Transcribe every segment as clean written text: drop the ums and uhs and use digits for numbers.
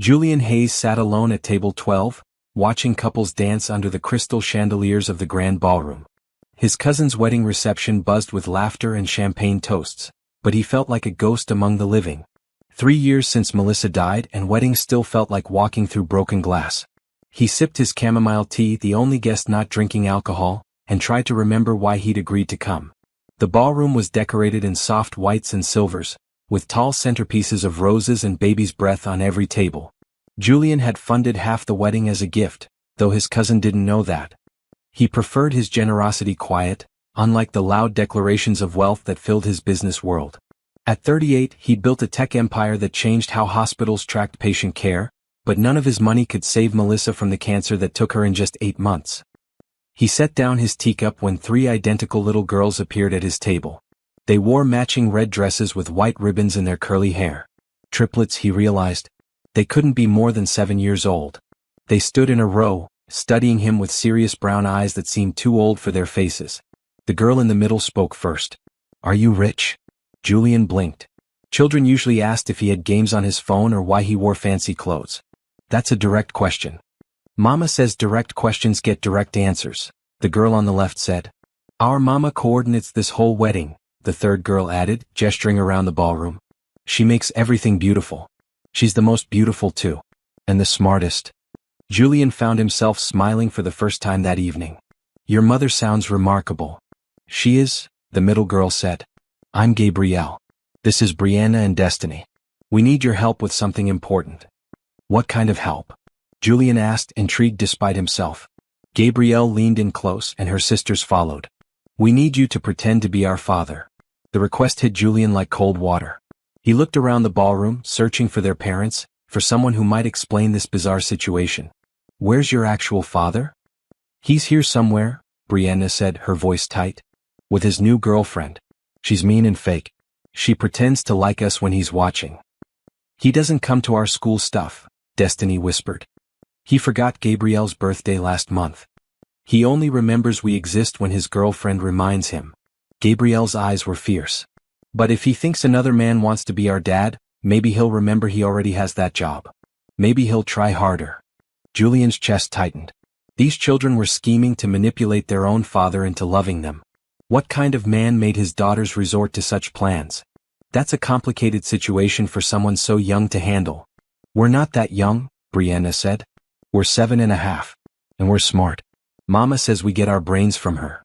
Julian Hayes sat alone at table 12, watching couples dance under the crystal chandeliers of the grand ballroom. His cousin's wedding reception buzzed with laughter and champagne toasts, but he felt like a ghost among the living. 3 years since Melissa died, and weddings still felt like walking through broken glass. He sipped his chamomile tea, the only guest not drinking alcohol, and tried to remember why he'd agreed to come. The ballroom was decorated in soft whites and silvers, with tall centerpieces of roses and baby's breath on every table. Julian had funded half the wedding as a gift, though his cousin didn't know that. He preferred his generosity quiet, unlike the loud declarations of wealth that filled his business world. At 38, he'd built a tech empire that changed how hospitals tracked patient care, but none of his money could save Melissa from the cancer that took her in just 8 months. He set down his teacup when 3 identical little girls appeared at his table. They wore matching red dresses with white ribbons in their curly hair. Triplets, he realized. They couldn't be more than 7 years old. They stood in a row, studying him with serious brown eyes that seemed too old for their faces. The girl in the middle spoke first. "Are you rich?" Julian blinked. Children usually asked if he had games on his phone or why he wore fancy clothes. That's a direct question. Mama says direct questions get direct answers, the girl on the left said. Our mama coordinates this whole wedding, the third girl added, gesturing around the ballroom. She makes everything beautiful. She's the most beautiful too. And the smartest. Julian found himself smiling for the first time that evening. Your mother sounds remarkable. She is, the middle girl said. I'm Gabrielle. This is Brianna and Destiny. We need your help with something important. What kind of help? Julian asked, intrigued despite himself. Gabrielle leaned in close and her sisters followed. We need you to pretend to be our father. The request hit Julian like cold water. He looked around the ballroom, searching for their parents, for someone who might explain this bizarre situation. Where's your actual father? He's here somewhere, Brianna said, her voice tight. With his new girlfriend. She's mean and fake. She pretends to like us when he's watching. He doesn't come to our school stuff, Destiny whispered. He forgot Gabrielle's birthday last month. He only remembers we exist when his girlfriend reminds him. Gabrielle's eyes were fierce. But if he thinks another man wants to be our dad, maybe he'll remember he already has that job. Maybe he'll try harder. Julian's chest tightened. These children were scheming to manipulate their own father into loving them. What kind of man made his daughters resort to such plans? That's a complicated situation for someone so young to handle. We're not that young, Brianna said. We're 7.5. And we're smart. Mama says we get our brains from her.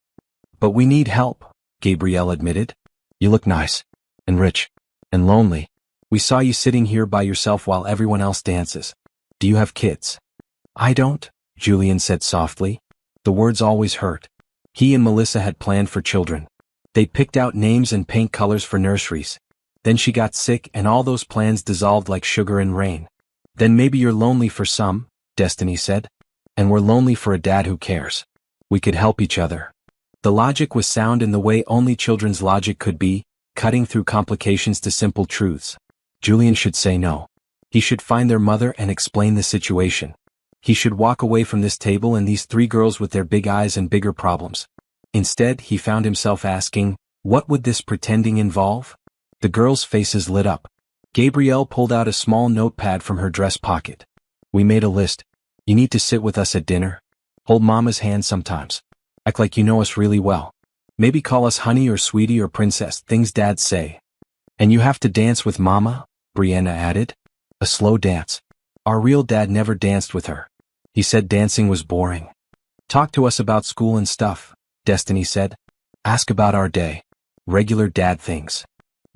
But we need help, Gabrielle admitted. You look nice. And rich. And lonely. We saw you sitting here by yourself while everyone else dances. Do you have kids? I don't, Julian said softly. The words always hurt. He and Melissa had planned for children. They picked out names and paint colors for nurseries. Then she got sick and all those plans dissolved like sugar in rain. Then maybe you're lonely for some, Destiny said. And we're lonely for a dad who cares. We could help each other. The logic was sound in the way only children's logic could be, cutting through complications to simple truths. Julian should say no. He should find their mother and explain the situation. He should walk away from this table and these 3 girls with their big eyes and bigger problems. Instead, he found himself asking, what would this pretending involve? The girls' faces lit up. Gabrielle pulled out a small notepad from her dress pocket. We made a list. You need to sit with us at dinner. Hold Mama's hand sometimes. Act like you know us really well. Maybe call us honey or sweetie or princess, things dads say. And you have to dance with Mama, Brianna added. A slow dance. Our real dad never danced with her. He said dancing was boring. Talk to us about school and stuff, Destiny said. Ask about our day. Regular dad things.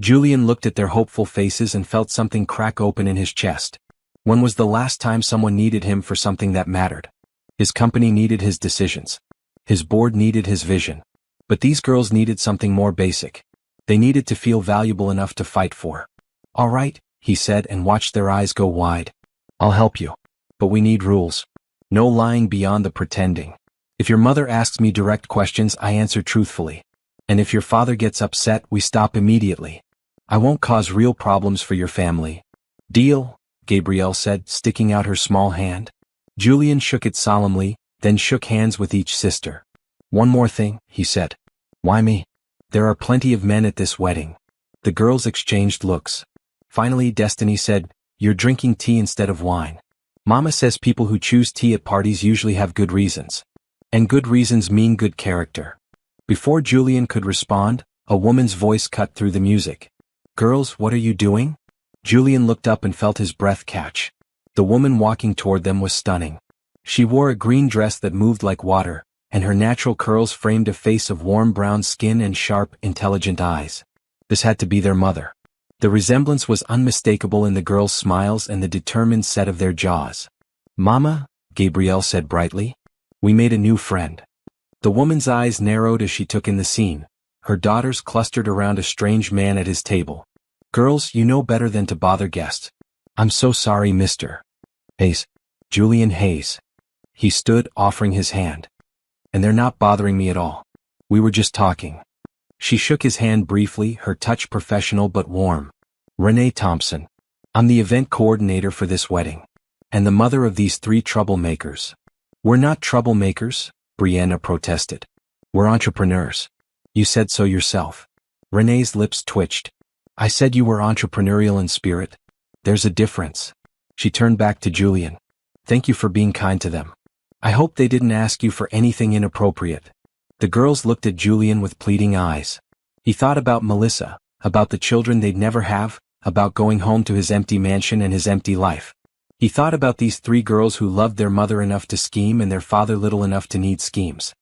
Julian looked at their hopeful faces and felt something crack open in his chest. When was the last time someone needed him for something that mattered? His company needed his decisions. His board needed his vision. But these girls needed something more basic. They needed to feel valuable enough to fight for. All right, he said and watched their eyes go wide. I'll help you. But we need rules. No lying beyond the pretending. If your mother asks me direct questions, I answer truthfully. And if your father gets upset, we stop immediately. I won't cause real problems for your family. Deal, Gabrielle said, sticking out her small hand. Julian shook it solemnly, then shook hands with each sister. One more thing, he said. Why me? There are plenty of men at this wedding. The girls exchanged looks. Finally, Destiny said, You're drinking tea instead of wine. Mama says people who choose tea at parties usually have good reasons. And good reasons mean good character. Before Julian could respond, a woman's voice cut through the music. Girls, what are you doing? Julian looked up and felt his breath catch. The woman walking toward them was stunning. She wore a green dress that moved like water, and her natural curls framed a face of warm brown skin and sharp, intelligent eyes. This had to be their mother. The resemblance was unmistakable in the girls' smiles and the determined set of their jaws. Mama, Gabrielle said brightly. We made a new friend. The woman's eyes narrowed as she took in the scene. Her daughters clustered around a strange man at his table. Girls, you know better than to bother guests. I'm so sorry, Mr. Hayes. Julian Hayes. He stood, offering his hand. And they're not bothering me at all. We were just talking. She shook his hand briefly, her touch professional but warm. Renee Thompson. I'm the event coordinator for this wedding. And the mother of these 3 troublemakers. We're not troublemakers, Brianna protested. We're entrepreneurs. You said so yourself. Renee's lips twitched. I said you were entrepreneurial in spirit. There's a difference. She turned back to Julian. Thank you for being kind to them. I hope they didn't ask you for anything inappropriate. The girls looked at Julian with pleading eyes. He thought about Melissa, about the children they'd never have, about going home to his empty mansion and his empty life. He thought about these 3 girls who loved their mother enough to scheme and their father little enough to need schemes.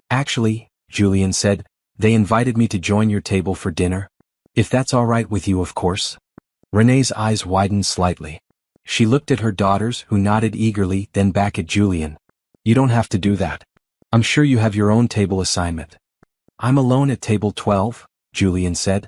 Actually, Julian said, they invited me to join your table for dinner. If that's all right with you, of course. Renee's eyes widened slightly. She looked at her daughters, who nodded eagerly, then back at Julian. You don't have to do that. I'm sure you have your own table assignment. I'm alone at table 12, Julian said.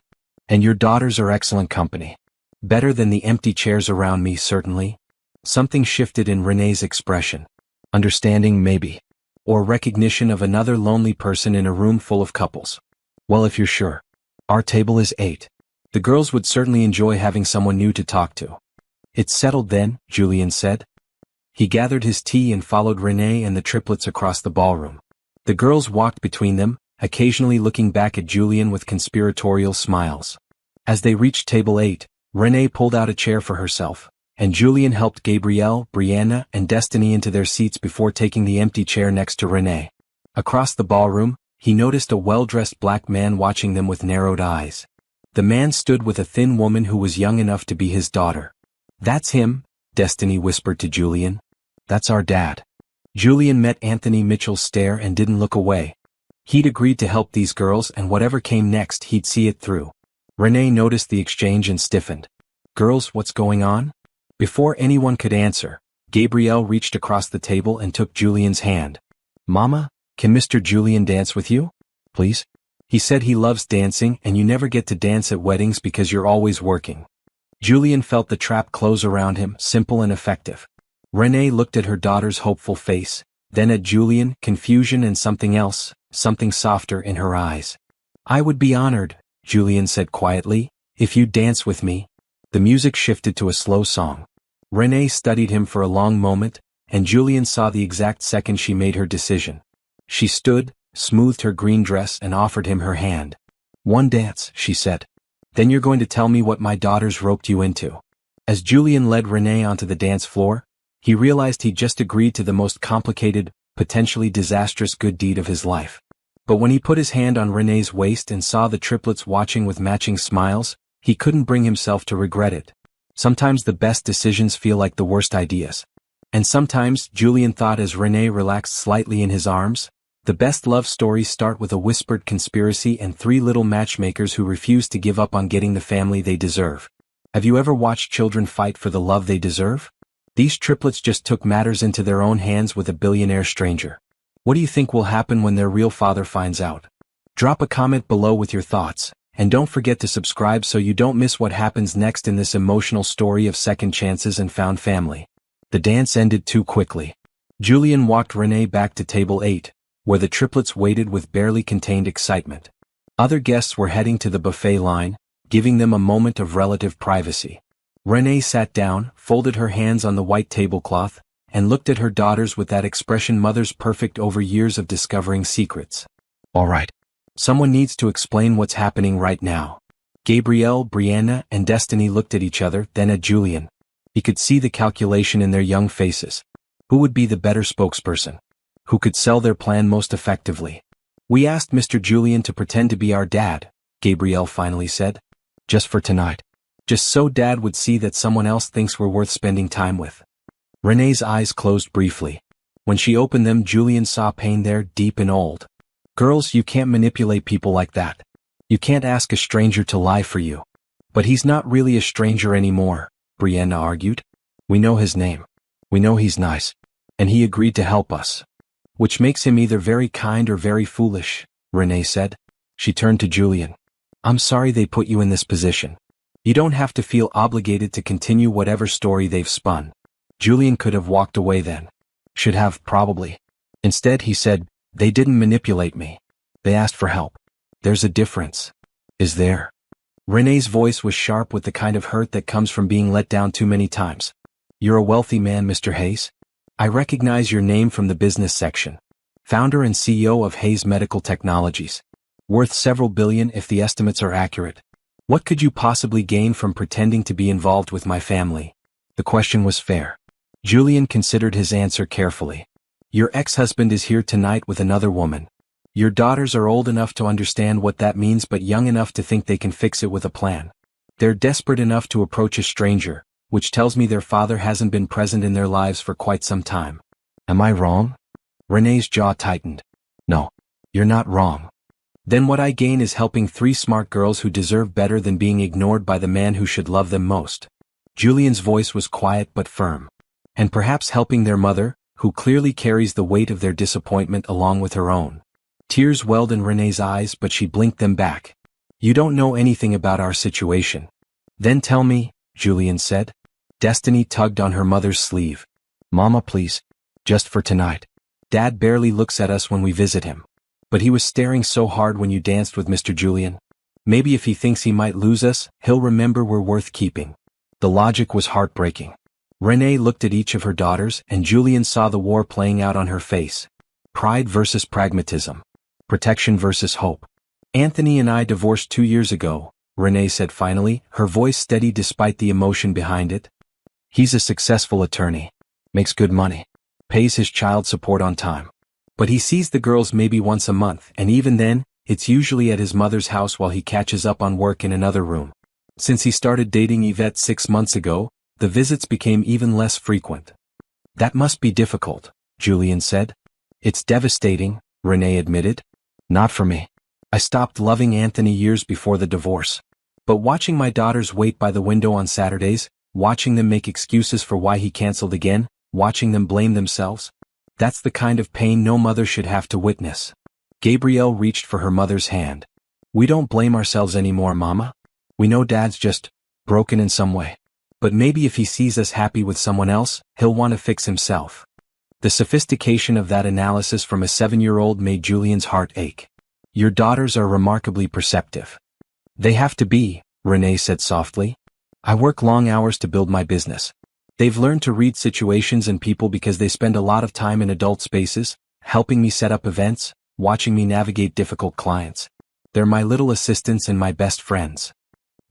And your daughters are excellent company. Better than the empty chairs around me, certainly. Something shifted in Renee's expression. Understanding, maybe. Or recognition of another lonely person in a room full of couples. Well, if you're sure. Our table is 8. The girls would certainly enjoy having someone new to talk to. It's settled then, Julian said. He gathered his tea and followed Renee and the triplets across the ballroom. The girls walked between them, occasionally looking back at Julian with conspiratorial smiles. As they reached table 8, Renee pulled out a chair for herself, and Julian helped Gabrielle, Brianna, and Destiny into their seats before taking the empty chair next to Renee. Across the ballroom, he noticed a well-dressed black man watching them with narrowed eyes. The man stood with a thin woman who was young enough to be his daughter. That's him, Destiny whispered to Julian. That's our dad. Julian met Anthony Mitchell's stare and didn't look away. He'd agreed to help these girls, and whatever came next, he'd see it through. Renee noticed the exchange and stiffened. Girls, what's going on? Before anyone could answer, Gabrielle reached across the table and took Julian's hand. Mama, can Mr. Julian dance with you? Please? He said he loves dancing and you never get to dance at weddings because you're always working. Julian felt the trap close around him, simple and effective. Renee looked at her daughter's hopeful face, then at Julian, confusion and something else, something softer in her eyes. I would be honored, Julian said quietly, if you'd dance with me. The music shifted to a slow song. Renee studied him for a long moment, and Julian saw the exact second she made her decision. She stood, smoothed her green dress and offered him her hand. One dance, she said. Then you're going to tell me what my daughters roped you into. As Julian led Renee onto the dance floor, he realized he'd just agreed to the most complicated, potentially disastrous good deed of his life. But when he put his hand on Renee's waist and saw the triplets watching with matching smiles, he couldn't bring himself to regret it. Sometimes the best decisions feel like the worst ideas. And sometimes, Julian thought as Renee relaxed slightly in his arms, the best love stories start with a whispered conspiracy and 3 little matchmakers who refuse to give up on getting the family they deserve. Have you ever watched children fight for the love they deserve? These triplets just took matters into their own hands with a billionaire stranger. What do you think will happen when their real father finds out? Drop a comment below with your thoughts, and don't forget to subscribe so you don't miss what happens next in this emotional story of second chances and found family. The dance ended too quickly. Julian walked Renee back to table 8, where the triplets waited with barely contained excitement. Other guests were heading to the buffet line, giving them a moment of relative privacy. Renee sat down, folded her hands on the white tablecloth, and looked at her daughters with that expression mothers perfect over years of discovering secrets. All right. Someone needs to explain what's happening right now. Gabrielle, Brianna, and Destiny looked at each other, then at Julian. He could see the calculation in their young faces. Who would be the better spokesperson? Who could sell their plan most effectively? We asked Mr. Julian to pretend to be our dad, Gabrielle finally said. Just for tonight. Just so Dad would see that someone else thinks we're worth spending time with. Renee's eyes closed briefly. When she opened them, Julian saw pain there, deep and old. Girls, you can't manipulate people like that. You can't ask a stranger to lie for you. But he's not really a stranger anymore, Brianna argued. We know his name. We know he's nice. And he agreed to help us. Which makes him either very kind or very foolish, Renee said. She turned to Julian. I'm sorry they put you in this position. You don't have to feel obligated to continue whatever story they've spun. Julian could have walked away then. Should have, probably. Instead, he said, they didn't manipulate me. They asked for help. There's a difference. Is there? Renee's voice was sharp with the kind of hurt that comes from being let down too many times. You're a wealthy man, Mr. Hayes. I recognize your name from the business section. Founder and CEO of Hayes Medical Technologies. Worth several billion if the estimates are accurate. What could you possibly gain from pretending to be involved with my family? The question was fair. Julian considered his answer carefully. Your ex-husband is here tonight with another woman. Your daughters are old enough to understand what that means but young enough to think they can fix it with a plan. They're desperate enough to approach a stranger, which tells me their father hasn't been present in their lives for quite some time. Am I wrong? Renee's jaw tightened. No, you're not wrong. Then what I gain is helping 3 smart girls who deserve better than being ignored by the man who should love them most. Julian's voice was quiet but firm. And perhaps helping their mother, who clearly carries the weight of their disappointment along with her own. Tears welled in Renee's eyes, but she blinked them back. You don't know anything about our situation. Then tell me, Julian said. Destiny tugged on her mother's sleeve. Mama, please. Just for tonight. Dad barely looks at us when we visit him. But he was staring so hard when you danced with Mr. Julian. Maybe if he thinks he might lose us, he'll remember we're worth keeping. The logic was heartbreaking. Renee looked at each of her daughters, and Julian saw the war playing out on her face. Pride versus pragmatism. Protection versus hope. Anthony and I divorced 2 years ago, Renee said finally, her voice steady despite the emotion behind it. He's a successful attorney. Makes good money. Pays his child support on time. But he sees the girls maybe once a month, and even then, it's usually at his mother's house while he catches up on work in another room. Since he started dating Yvette 6 months ago, the visits became even less frequent. That must be difficult, Julian said. It's devastating, Renee admitted. Not for me. I stopped loving Anthony years before the divorce. But watching my daughters wait by the window on Saturdays, watching them make excuses for why he canceled again, watching them blame themselves, that's the kind of pain no mother should have to witness. Gabrielle reached for her mother's hand. We don't blame ourselves anymore, Mama. We know Dad's just broken in some way. But maybe if he sees us happy with someone else, he'll want to fix himself. The sophistication of that analysis from a 7-year-old made Julian's heart ache. Your daughters are remarkably perceptive. They have to be, Renee said softly. I work long hours to build my business. They've learned to read situations and people because they spend a lot of time in adult spaces, helping me set up events, watching me navigate difficult clients. They're my little assistants and my best friends.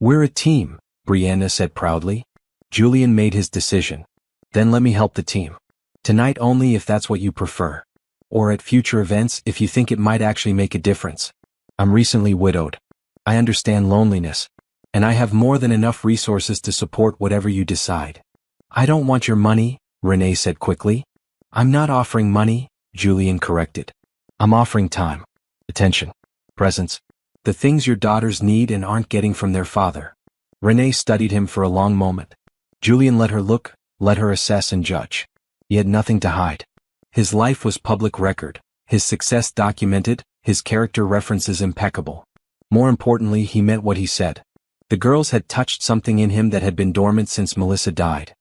We're a team, Brianna said proudly. Julian made his decision. Then let me help the team. Tonight only if that's what you prefer. Or at future events if you think it might actually make a difference. I'm recently widowed. I understand loneliness. And I have more than enough resources to support whatever you decide. I don't want your money, Renee said quickly. I'm not offering money, Julian corrected. I'm offering time, attention, presence, the things your daughters need and aren't getting from their father. Renee studied him for a long moment. Julian let her look, let her assess and judge. He had nothing to hide. His life was public record, his success documented, his character references impeccable. More importantly, he meant what he said. The girls had touched something in him that had been dormant since Melissa died.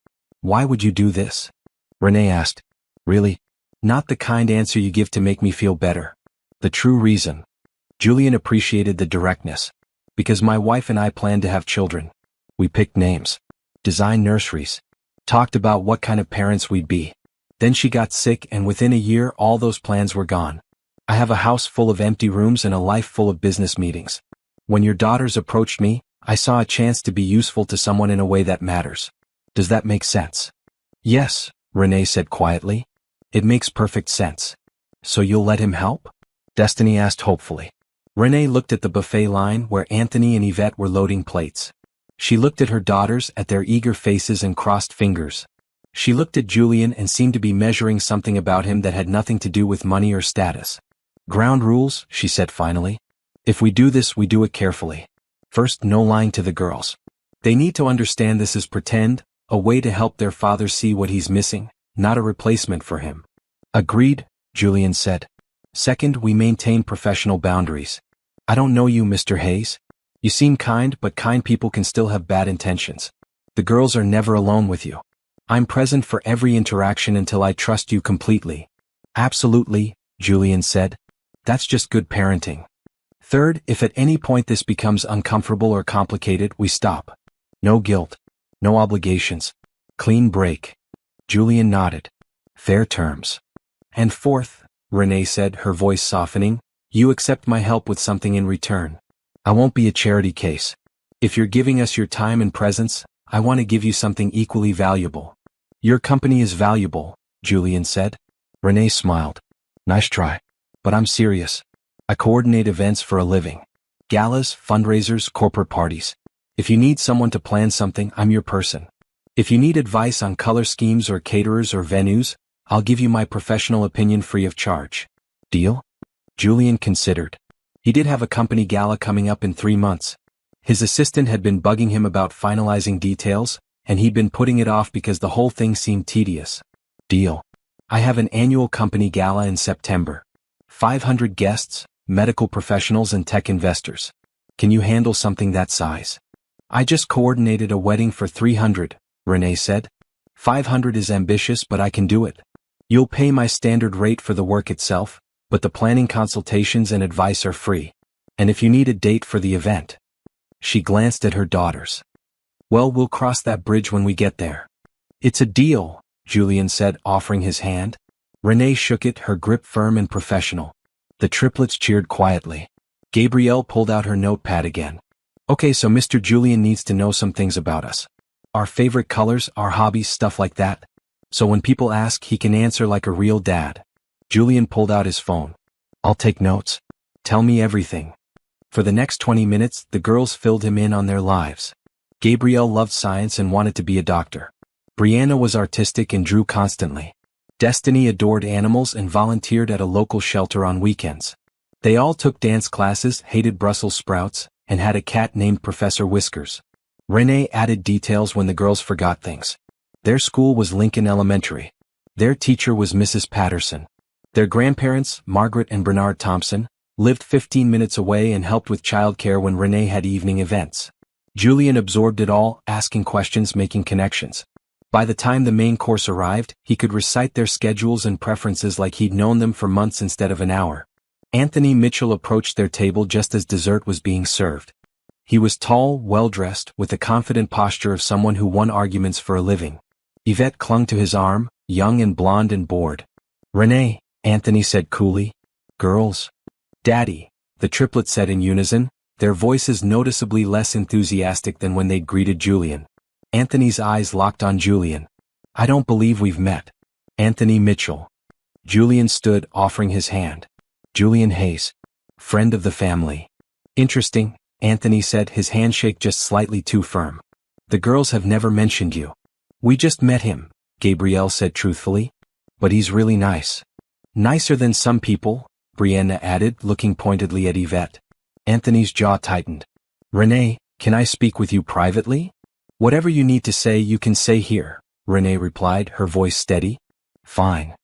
Why would you do this? Renee asked. Really? Not the kind answer you give to make me feel better. The true reason. Julian appreciated the directness. Because my wife and I planned to have children. We picked names. Designed nurseries. Talked about what kind of parents we'd be. Then she got sick and within a year all those plans were gone. I have a house full of empty rooms and a life full of business meetings. When your daughters approached me, I saw a chance to be useful to someone in a way that matters. Does that make sense? Yes, Renee said quietly. It makes perfect sense. So you'll let him help? Destiny asked hopefully. Renee looked at the buffet line where Anthony and Yvette were loading plates. She looked at her daughters, at their eager faces and crossed fingers. She looked at Julian and seemed to be measuring something about him that had nothing to do with money or status. Ground rules, she said finally. If we do this, we do it carefully. First, no lying to the girls. They need to understand this is pretend, a way to help their father see what he's missing, not a replacement for him. Agreed, Julian said. Second, we maintain professional boundaries. I don't know you, Mr. Hayes. You seem kind, but kind people can still have bad intentions. The girls are never alone with you. I'm present for every interaction until I trust you completely. Absolutely, Julian said. That's just good parenting. Third, if at any point this becomes uncomfortable or complicated, we stop. No guilt. No obligations. Clean break. Julian nodded. Fair terms. And fourth, Renee said, her voice softening, you accept my help with something in return. I won't be a charity case. If you're giving us your time and presence, I want to give you something equally valuable. Your company is valuable, Julian said. Renee smiled. Nice try. But I'm serious. I coordinate events for a living. Galas, fundraisers, corporate parties. If you need someone to plan something, I'm your person. If you need advice on color schemes or caterers or venues, I'll give you my professional opinion free of charge. Deal? Julian considered. He did have a company gala coming up in 3 months. His assistant had been bugging him about finalizing details, and he'd been putting it off because the whole thing seemed tedious. Deal. I have an annual company gala in September. 500 guests, medical professionals and tech investors. Can you handle something that size? I just coordinated a wedding for 300, Renee said. 500 is ambitious, but I can do it. You'll pay my standard rate for the work itself, but the planning consultations and advice are free. And if you need a date for the event. She glanced at her daughters. Well, we'll cross that bridge when we get there. It's a deal, Julian said, offering his hand. Renee shook it, her grip firm and professional. The triplets cheered quietly. Gabrielle pulled out her notepad again. Okay, so Mr. Julian needs to know some things about us. Our favorite colors, our hobbies, stuff like that. So when people ask, he can answer like a real dad. Julian pulled out his phone. I'll take notes. Tell me everything. For the next 20 minutes, the girls filled him in on their lives. Gabrielle loved science and wanted to be a doctor. Brianna was artistic and drew constantly. Destiny adored animals and volunteered at a local shelter on weekends. They all took dance classes, hated Brussels sprouts, and had a cat named Professor Whiskers. Renee added details when the girls forgot things. Their school was Lincoln Elementary. Their teacher was Mrs. Patterson. Their grandparents, Margaret and Bernard Thompson, lived 15 minutes away and helped with childcare when Renee had evening events. Julian absorbed it all, asking questions, making connections. By the time the main course arrived, he could recite their schedules and preferences like he'd known them for months instead of an hour. Anthony Mitchell approached their table just as dessert was being served. He was tall, well-dressed, with the confident posture of someone who won arguments for a living. Yvette clung to his arm, young and blonde and bored. Renee, Anthony said coolly. Girls. Daddy, the triplets said in unison, their voices noticeably less enthusiastic than when they'd greeted Julian. Anthony's eyes locked on Julian. I don't believe we've met. Anthony Mitchell. Julian stood, offering his hand. Julian Hayes. Friend of the family. Interesting, Anthony said, his handshake just slightly too firm. The girls have never mentioned you. We just met him, Gabrielle said truthfully. But he's really nice. Nicer than some people, Brianna added, looking pointedly at Yvette. Anthony's jaw tightened. Renee, can I speak with you privately? Whatever you need to say you can say here, Renee replied, her voice steady. Fine.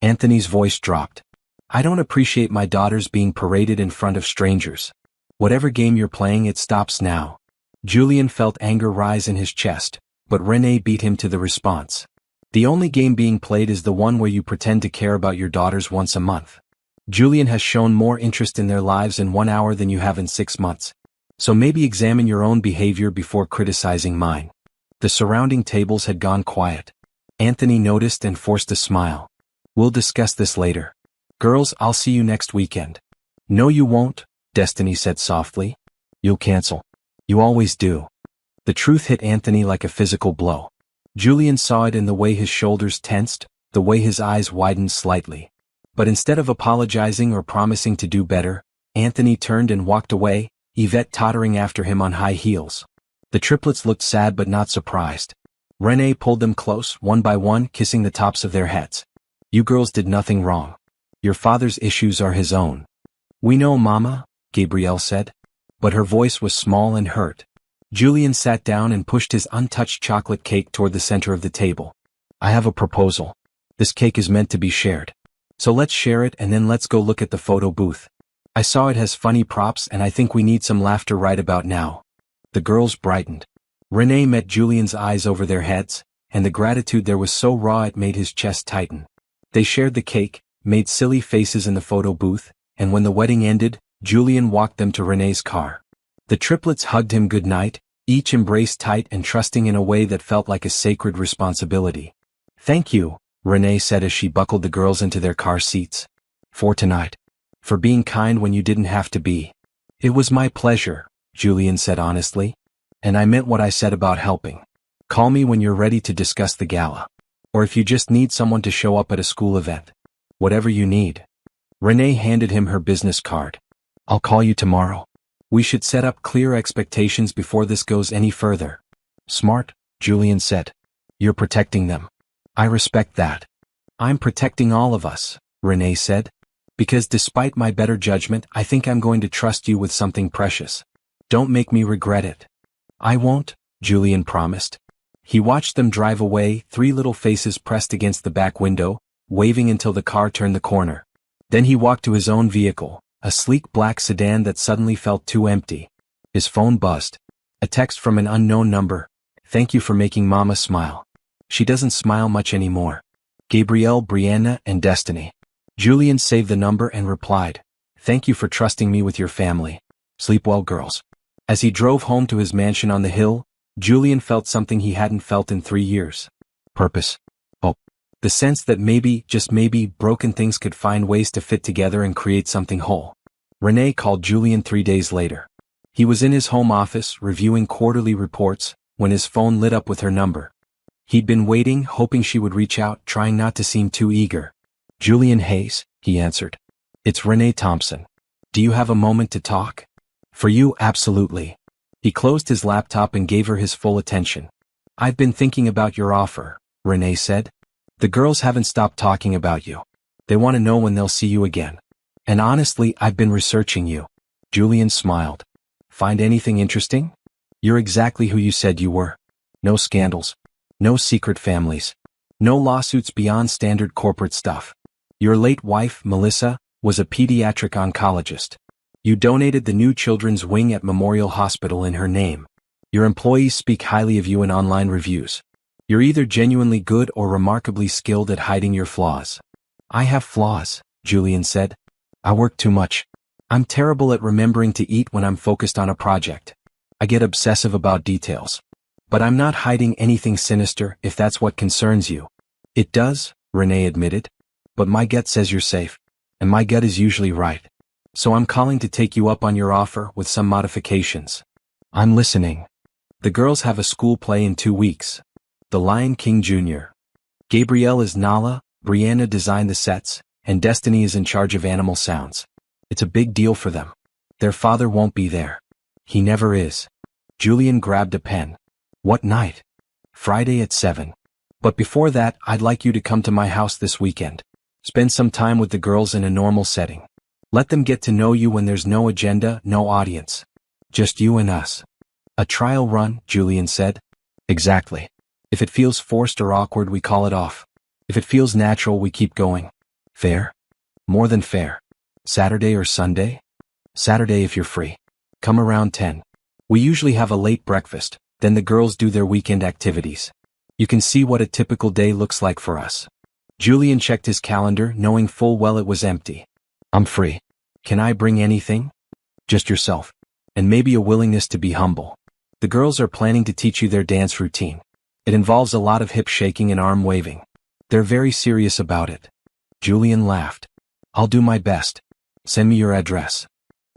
Anthony's voice dropped. I don't appreciate my daughters being paraded in front of strangers. Whatever game you're playing, it stops now. Julian felt anger rise in his chest, but Renee beat him to the response. The only game being played is the one where you pretend to care about your daughters once a month. Julian has shown more interest in their lives in 1 hour than you have in 6 months. So maybe examine your own behavior before criticizing mine. The surrounding tables had gone quiet. Anthony noticed and forced a smile. We'll discuss this later. Girls, I'll see you next weekend. No you won't, Destiny said softly. You'll cancel. You always do. The truth hit Anthony like a physical blow. Julian saw it in the way his shoulders tensed, the way his eyes widened slightly. But instead of apologizing or promising to do better, Anthony turned and walked away, Yvette tottering after him on high heels. The triplets looked sad but not surprised. Renee pulled them close, one by one, kissing the tops of their heads. You girls did nothing wrong. Your father's issues are his own. We know, Mama, Gabrielle said. But her voice was small and hurt. Julian sat down and pushed his untouched chocolate cake toward the center of the table. I have a proposal. This cake is meant to be shared. So let's share it and then let's go look at the photo booth. I saw it has funny props and I think we need some laughter right about now. The girls brightened. Renee met Julian's eyes over their heads, and the gratitude there was so raw it made his chest tighten. They shared the cake, made silly faces in the photo booth, and when the wedding ended, Julian walked them to Renee's car. The triplets hugged him goodnight, each embraced tight and trusting in a way that felt like a sacred responsibility. Thank you, Renee said as she buckled the girls into their car seats. For tonight. For being kind when you didn't have to be. It was my pleasure, Julian said honestly. And I meant what I said about helping. Call me when you're ready to discuss the gala. Or if you just need someone to show up at a school event. Whatever you need. Renee handed him her business card. I'll call you tomorrow. We should set up clear expectations before this goes any further. Smart, Julian said. You're protecting them. I respect that. I'm protecting all of us, Renee said. Because despite my better judgment, I think I'm going to trust you with something precious. Don't make me regret it. I won't, Julian promised. He watched them drive away, three little faces pressed against the back window, waving until the car turned the corner. Then he walked to his own vehicle, a sleek black sedan that suddenly felt too empty. His phone buzzed. A text from an unknown number. Thank you for making Mama smile. She doesn't smile much anymore. Gabrielle, Brianna, and Destiny. Julian saved the number and replied. Thank you for trusting me with your family. Sleep well, girls. As he drove home to his mansion on the hill, Julian felt something he hadn't felt in 3 years. Purpose. Hope. The sense that maybe, just maybe, broken things could find ways to fit together and create something whole. Renee called Julian 3 days later. He was in his home office, reviewing quarterly reports, when his phone lit up with her number. He'd been waiting, hoping she would reach out, trying not to seem too eager. Julian Hayes, he answered. It's Renee Thompson. Do you have a moment to talk? For you, absolutely. He closed his laptop and gave her his full attention. I've been thinking about your offer, Renee said. The girls haven't stopped talking about you. They want to know when they'll see you again. And honestly, I've been researching you. Julian smiled. Find anything interesting? You're exactly who you said you were. No scandals. No secret families. No lawsuits beyond standard corporate stuff. Your late wife, Melissa, was a pediatric oncologist. You donated the new children's wing at Memorial Hospital in her name. Your employees speak highly of you in online reviews. You're either genuinely good or remarkably skilled at hiding your flaws. I have flaws, Julian said. I work too much. I'm terrible at remembering to eat when I'm focused on a project. I get obsessive about details. But I'm not hiding anything sinister, if that's what concerns you. It does, Renee admitted. But my gut says you're safe. And my gut is usually right. So I'm calling to take you up on your offer with some modifications. I'm listening. The girls have a school play in 2 weeks. The Lion King Jr. Gabrielle is Nala, Brianna designed the sets, and Destiny is in charge of animal sounds. It's a big deal for them. Their father won't be there. He never is. Julian grabbed a pen. What night? Friday at 7. But before that, I'd like you to come to my house this weekend. Spend some time with the girls in a normal setting. Let them get to know you when there's no agenda, no audience. Just you and us. A trial run, Julian said. Exactly. If it feels forced or awkward, we call it off. If it feels natural, we keep going. Fair? More than fair. Saturday or Sunday? Saturday if you're free. Come around 10. We usually have a late breakfast, then the girls do their weekend activities. You can see what a typical day looks like for us. Julian checked his calendar, knowing full well it was empty. I'm free. Can I bring anything? Just yourself. And maybe a willingness to be humble. The girls are planning to teach you their dance routine. It involves a lot of hip shaking and arm waving. They're very serious about it. Julian laughed. I'll do my best. Send me your address.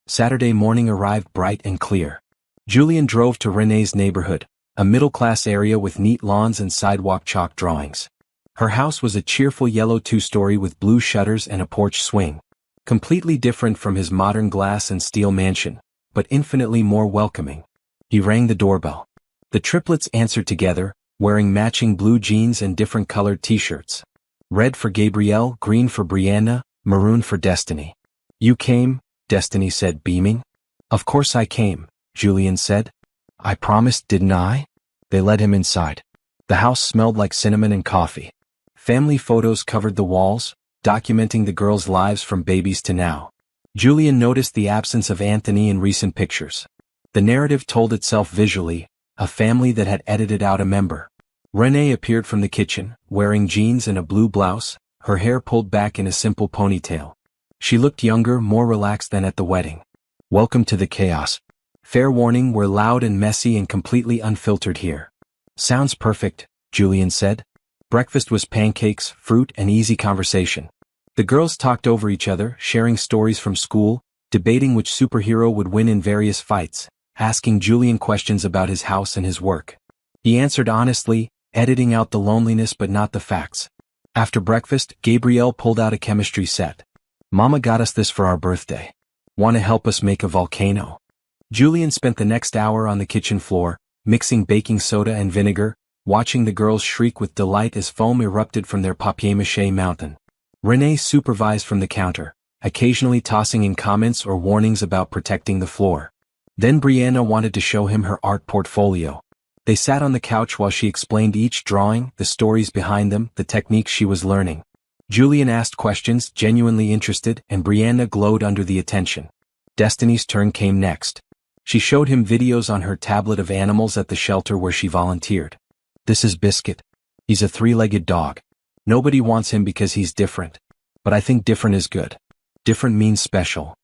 Saturday morning arrived bright and clear. Julian drove to Renee's neighborhood, a middle-class area with neat lawns and sidewalk chalk drawings. Her house was a cheerful yellow two-story with blue shutters and a porch swing. Completely different from his modern glass and steel mansion, but infinitely more welcoming. He rang the doorbell. The triplets answered together, wearing matching blue jeans and different colored t-shirts. Red for Gabrielle, green for Brianna, maroon for Destiny. "You came," Destiny said, beaming. "Of course I came," Julian said. "I promised, didn't I?" They led him inside. The house smelled like cinnamon and coffee. Family photos covered the walls, documenting the girls' lives from babies to now. Julian noticed the absence of Anthony in recent pictures. The narrative told itself visually, a family that had edited out a member. Renee appeared from the kitchen, wearing jeans and a blue blouse, her hair pulled back in a simple ponytail. She looked younger, more relaxed than at the wedding. "Welcome to the chaos. Fair warning, we're loud and messy and completely unfiltered here." "Sounds perfect," Julian said. Breakfast was pancakes, fruit, and easy conversation. The girls talked over each other, sharing stories from school, debating which superhero would win in various fights, asking Julian questions about his house and his work. He answered honestly, editing out the loneliness but not the facts. After breakfast, Gabrielle pulled out a chemistry set. "Mama got us this for our birthday. Want to help us make a volcano?" Julian spent the next hour on the kitchen floor, mixing baking soda and vinegar, watching the girls shriek with delight as foam erupted from their papier-mâché mountain. Renee supervised from the counter, occasionally tossing in comments or warnings about protecting the floor. Then Brianna wanted to show him her art portfolio. They sat on the couch while she explained each drawing, the stories behind them, the techniques she was learning. Julian asked questions, genuinely interested, and Brianna glowed under the attention. Destiny's turn came next. She showed him videos on her tablet of animals at the shelter where she volunteered. "This is Biscuit. He's a three-legged dog. Nobody wants him because he's different. But I think different is good. Different means special."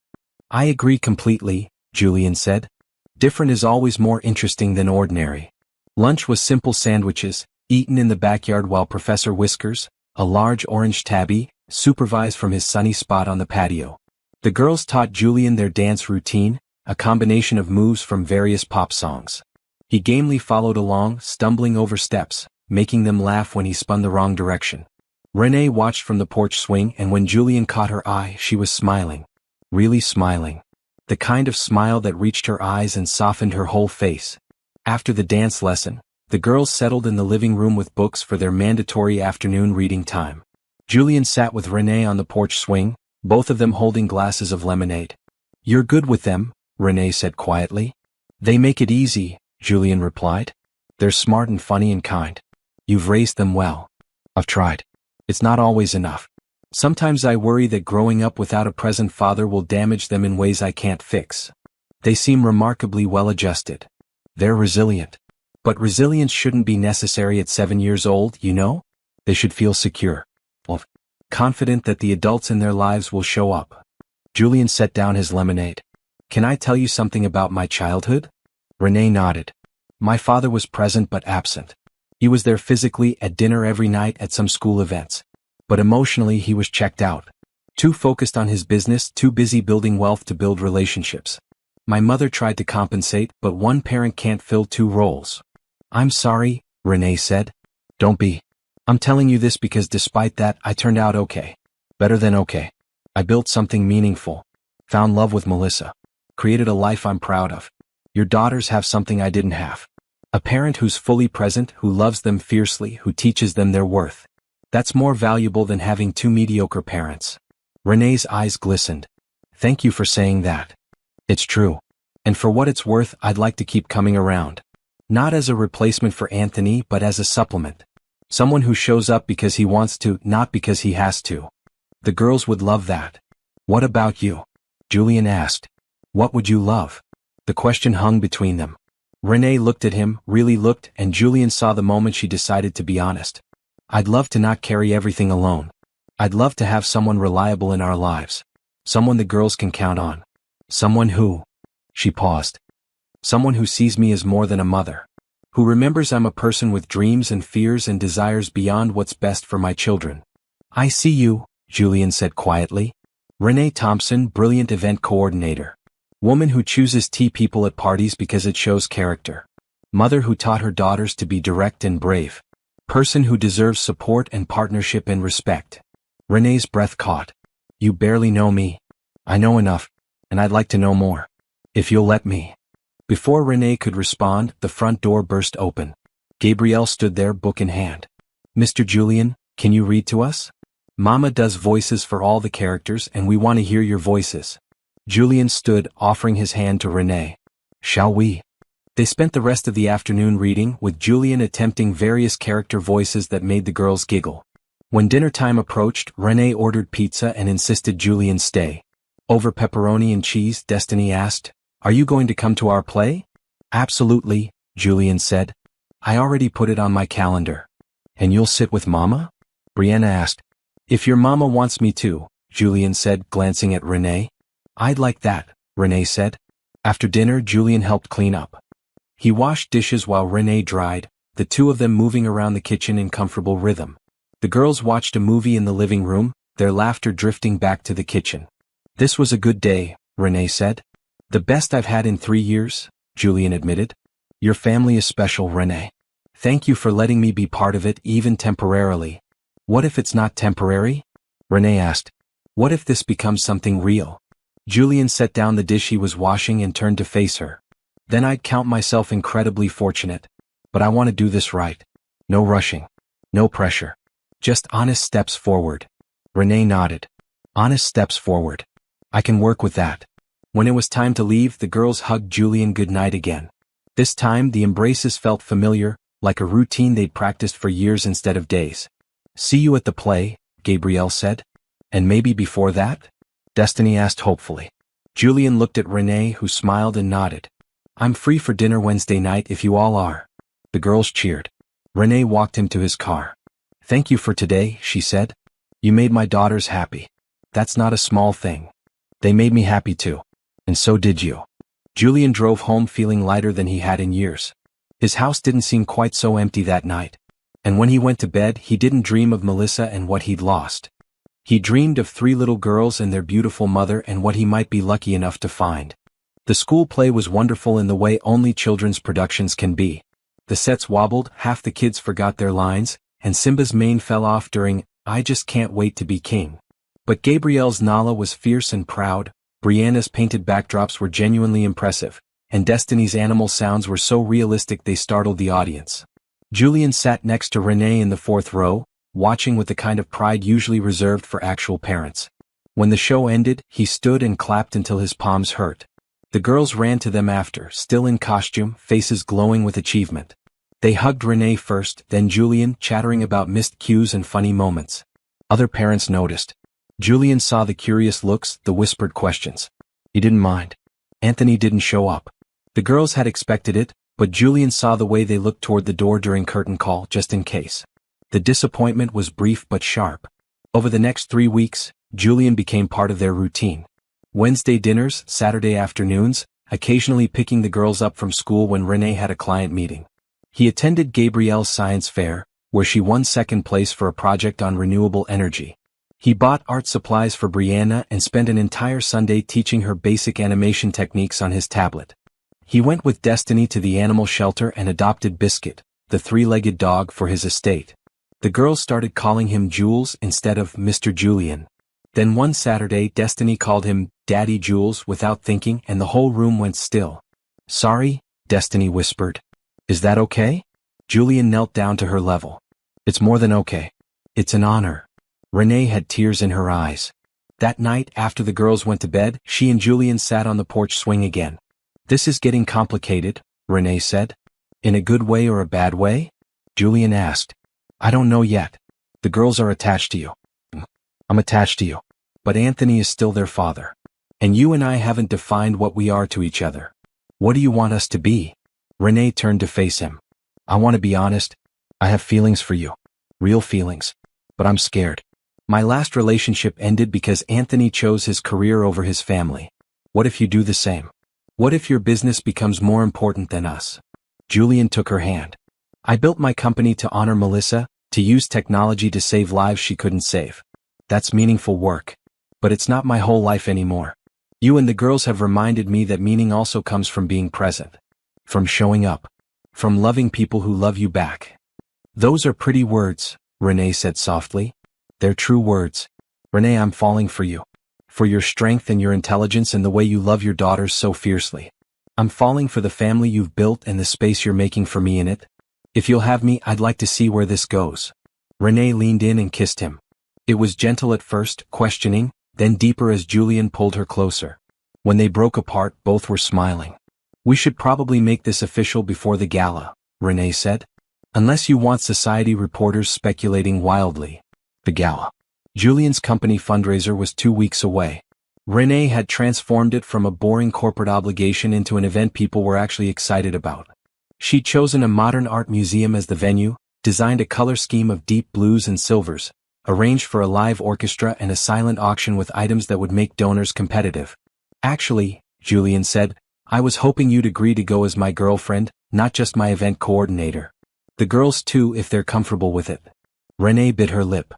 "I agree completely," Julian said. "Different is always more interesting than ordinary." Lunch was simple sandwiches, eaten in the backyard while Professor Whiskers, a large orange tabby, supervised from his sunny spot on the patio. The girls taught Julian their dance routine, a combination of moves from various pop songs. He gamely followed along, stumbling over steps, making them laugh when he spun the wrong direction. Renee watched from the porch swing, and when Julian caught her eye, she was smiling. Really smiling. The kind of smile that reached her eyes and softened her whole face. After the dance lesson, the girls settled in the living room with books for their mandatory afternoon reading time. Julian sat with Renee on the porch swing, both of them holding glasses of lemonade. "You're good with them," Renee said quietly. "They make it easy," Julian replied. "They're smart and funny and kind. You've raised them well." "I've tried. It's not always enough. Sometimes I worry that growing up without a present father will damage them in ways I can't fix. They seem remarkably well adjusted. They're resilient. But resilience shouldn't be necessary at 7 years old, you know? They should feel secure. Well, confident that the adults in their lives will show up." Julian set down his lemonade. "Can I tell you something about my childhood?" Renee nodded. "My father was present but absent. He was there physically at dinner every night at some school events. But emotionally he was checked out. Too focused on his business, too busy building wealth to build relationships. My mother tried to compensate, but one parent can't fill two roles." "I'm sorry," Renee said. "Don't be. I'm telling you this because despite that, I turned out okay. Better than okay. I built something meaningful. Found love with Melissa. Created a life I'm proud of. Your daughters have something I didn't have. A parent who's fully present, who loves them fiercely, who teaches them their worth. That's more valuable than having two mediocre parents." Renee's eyes glistened. "Thank you for saying that. It's true. And for what it's worth, I'd like to keep coming around. Not as a replacement for Anthony, but as a supplement. Someone who shows up because he wants to, not because he has to. The girls would love that." "What about you?" Julian asked. "What would you love?" The question hung between them. Renee looked at him, really looked, and Julian saw the moment she decided to be honest. "I'd love to not carry everything alone. I'd love to have someone reliable in our lives. Someone the girls can count on. Someone who..." She paused. "Someone who sees me as more than a mother. Who remembers I'm a person with dreams and fears and desires beyond what's best for my children." "I see you," Julian said quietly. Renee Thompson, brilliant event coordinator. Woman who chooses tea people at parties because it shows character. Mother who taught her daughters to be direct and brave. Person who deserves support and partnership and respect. Renee's breath caught. You barely know me. I know enough, and I'd like to know more. If you'll let me. Before Renee could respond, the front door burst open. Gabrielle stood there, book in hand. Mr. Julian, can you read to us? Mama does voices for all the characters and we want to hear your voices. Julian stood, offering his hand to Renee. Shall we? They spent the rest of the afternoon reading, with Julian attempting various character voices that made the girls giggle. When dinner time approached, Renee ordered pizza and insisted Julian stay. Over pepperoni and cheese, Destiny asked, Are you going to come to our play? Absolutely, Julian said. I already put it on my calendar. And you'll sit with Mama? Brianna asked. If your mama wants me to, Julian said, glancing at Renee. I'd like that, Renee said. After dinner, Julian helped clean up. He washed dishes while Renee dried, the two of them moving around the kitchen in comfortable rhythm. The girls watched a movie in the living room, their laughter drifting back to the kitchen. This was a good day, Renee said. The best I've had in 3 years, Julian admitted. Your family is special, Renee. Thank you for letting me be part of it, even temporarily. What if it's not temporary? Renee asked. What if this becomes something real? Julian set down the dish he was washing and turned to face her. Then I'd count myself incredibly fortunate. But I want to do this right. No rushing. No pressure. Just honest steps forward. Renee nodded. Honest steps forward. I can work with that. When it was time to leave, the girls hugged Julian goodnight again. This time, the embraces felt familiar, like a routine they'd practiced for years instead of days. See you at the play, Gabrielle said. And maybe before that? Destiny asked hopefully. Julian looked at Renee, who smiled and nodded. I'm free for dinner Wednesday night if you all are. The girls cheered. Renee walked him to his car. Thank you for today, she said. You made my daughters happy. That's not a small thing. They made me happy too. And so did you. Julian drove home feeling lighter than he had in years. His house didn't seem quite so empty that night. And when he went to bed, he didn't dream of Melissa and what he'd lost. He dreamed of 3 little girls and their beautiful mother and what he might be lucky enough to find. The school play was wonderful in the way only children's productions can be. The sets wobbled, half the kids forgot their lines, and Simba's mane fell off during, I just can't wait to be king. But Gabrielle's Nala was fierce and proud, Brianna's painted backdrops were genuinely impressive, and Destiny's animal sounds were so realistic they startled the audience. Julian sat next to Renee in the 4th row, watching with the kind of pride usually reserved for actual parents. When the show ended, he stood and clapped until his palms hurt. The girls ran to them after, still in costume, faces glowing with achievement. They hugged Renee first, then Julian, chattering about missed cues and funny moments. Other parents noticed. Julian saw the curious looks, the whispered questions. He didn't mind. Anthony didn't show up. The girls had expected it, but Julian saw the way they looked toward the door during curtain call, just in case. The disappointment was brief but sharp. Over the next 3 weeks, Julian became part of their routine. Wednesday dinners, Saturday afternoons, occasionally picking the girls up from school when Renee had a client meeting. He attended Gabrielle's science fair, where she won 2nd place for a project on renewable energy. He bought art supplies for Brianna and spent an entire Sunday teaching her basic animation techniques on his tablet. He went with Destiny to the animal shelter and adopted Biscuit, the 3-legged dog, for his estate. The girls started calling him Jules instead of Mr. Julian. Then one Saturday, Destiny called him Daddy Jules without thinking, and the whole room went still. Sorry, Destiny whispered. Is that okay? Julian knelt down to her level. It's more than okay. It's an honor. Renee had tears in her eyes. That night, after the girls went to bed, she and Julian sat on the porch swing again. This is getting complicated, Renee said. In a good way or a bad way? Julian asked. I don't know yet. The girls are attached to you. I'm attached to you. But Anthony is still their father. And you and I haven't defined what we are to each other. What do you want us to be? Renee turned to face him. I want to be honest. I have feelings for you. Real feelings. But I'm scared. My last relationship ended because Anthony chose his career over his family. What if you do the same? What if your business becomes more important than us? Julian took her hand. I built my company to honor Melissa, to use technology to save lives she couldn't save. That's meaningful work. But it's not my whole life anymore. You and the girls have reminded me that meaning also comes from being present. From showing up. From loving people who love you back. Those are pretty words, Renee said softly. They're true words. Renee, I'm falling for you. For your strength and your intelligence and the way you love your daughters so fiercely. I'm falling for the family you've built and the space you're making for me in it. If you'll have me, I'd like to see where this goes. Renee leaned in and kissed him. It was gentle at first, questioning, then deeper as Julian pulled her closer. When they broke apart, both were smiling. We should probably make this official before the gala, Renee said. Unless you want society reporters speculating wildly. The gala. Julian's company fundraiser was 2 weeks away. Renee had transformed it from a boring corporate obligation into an event people were actually excited about. She'd chosen a modern art museum as the venue, designed a color scheme of deep blues and silvers, arranged for a live orchestra and a silent auction with items that would make donors competitive. Actually, Julian said, I was hoping you'd agree to go as my girlfriend, not just my event coordinator. The girls too, if they're comfortable with it. Renee bit her lip.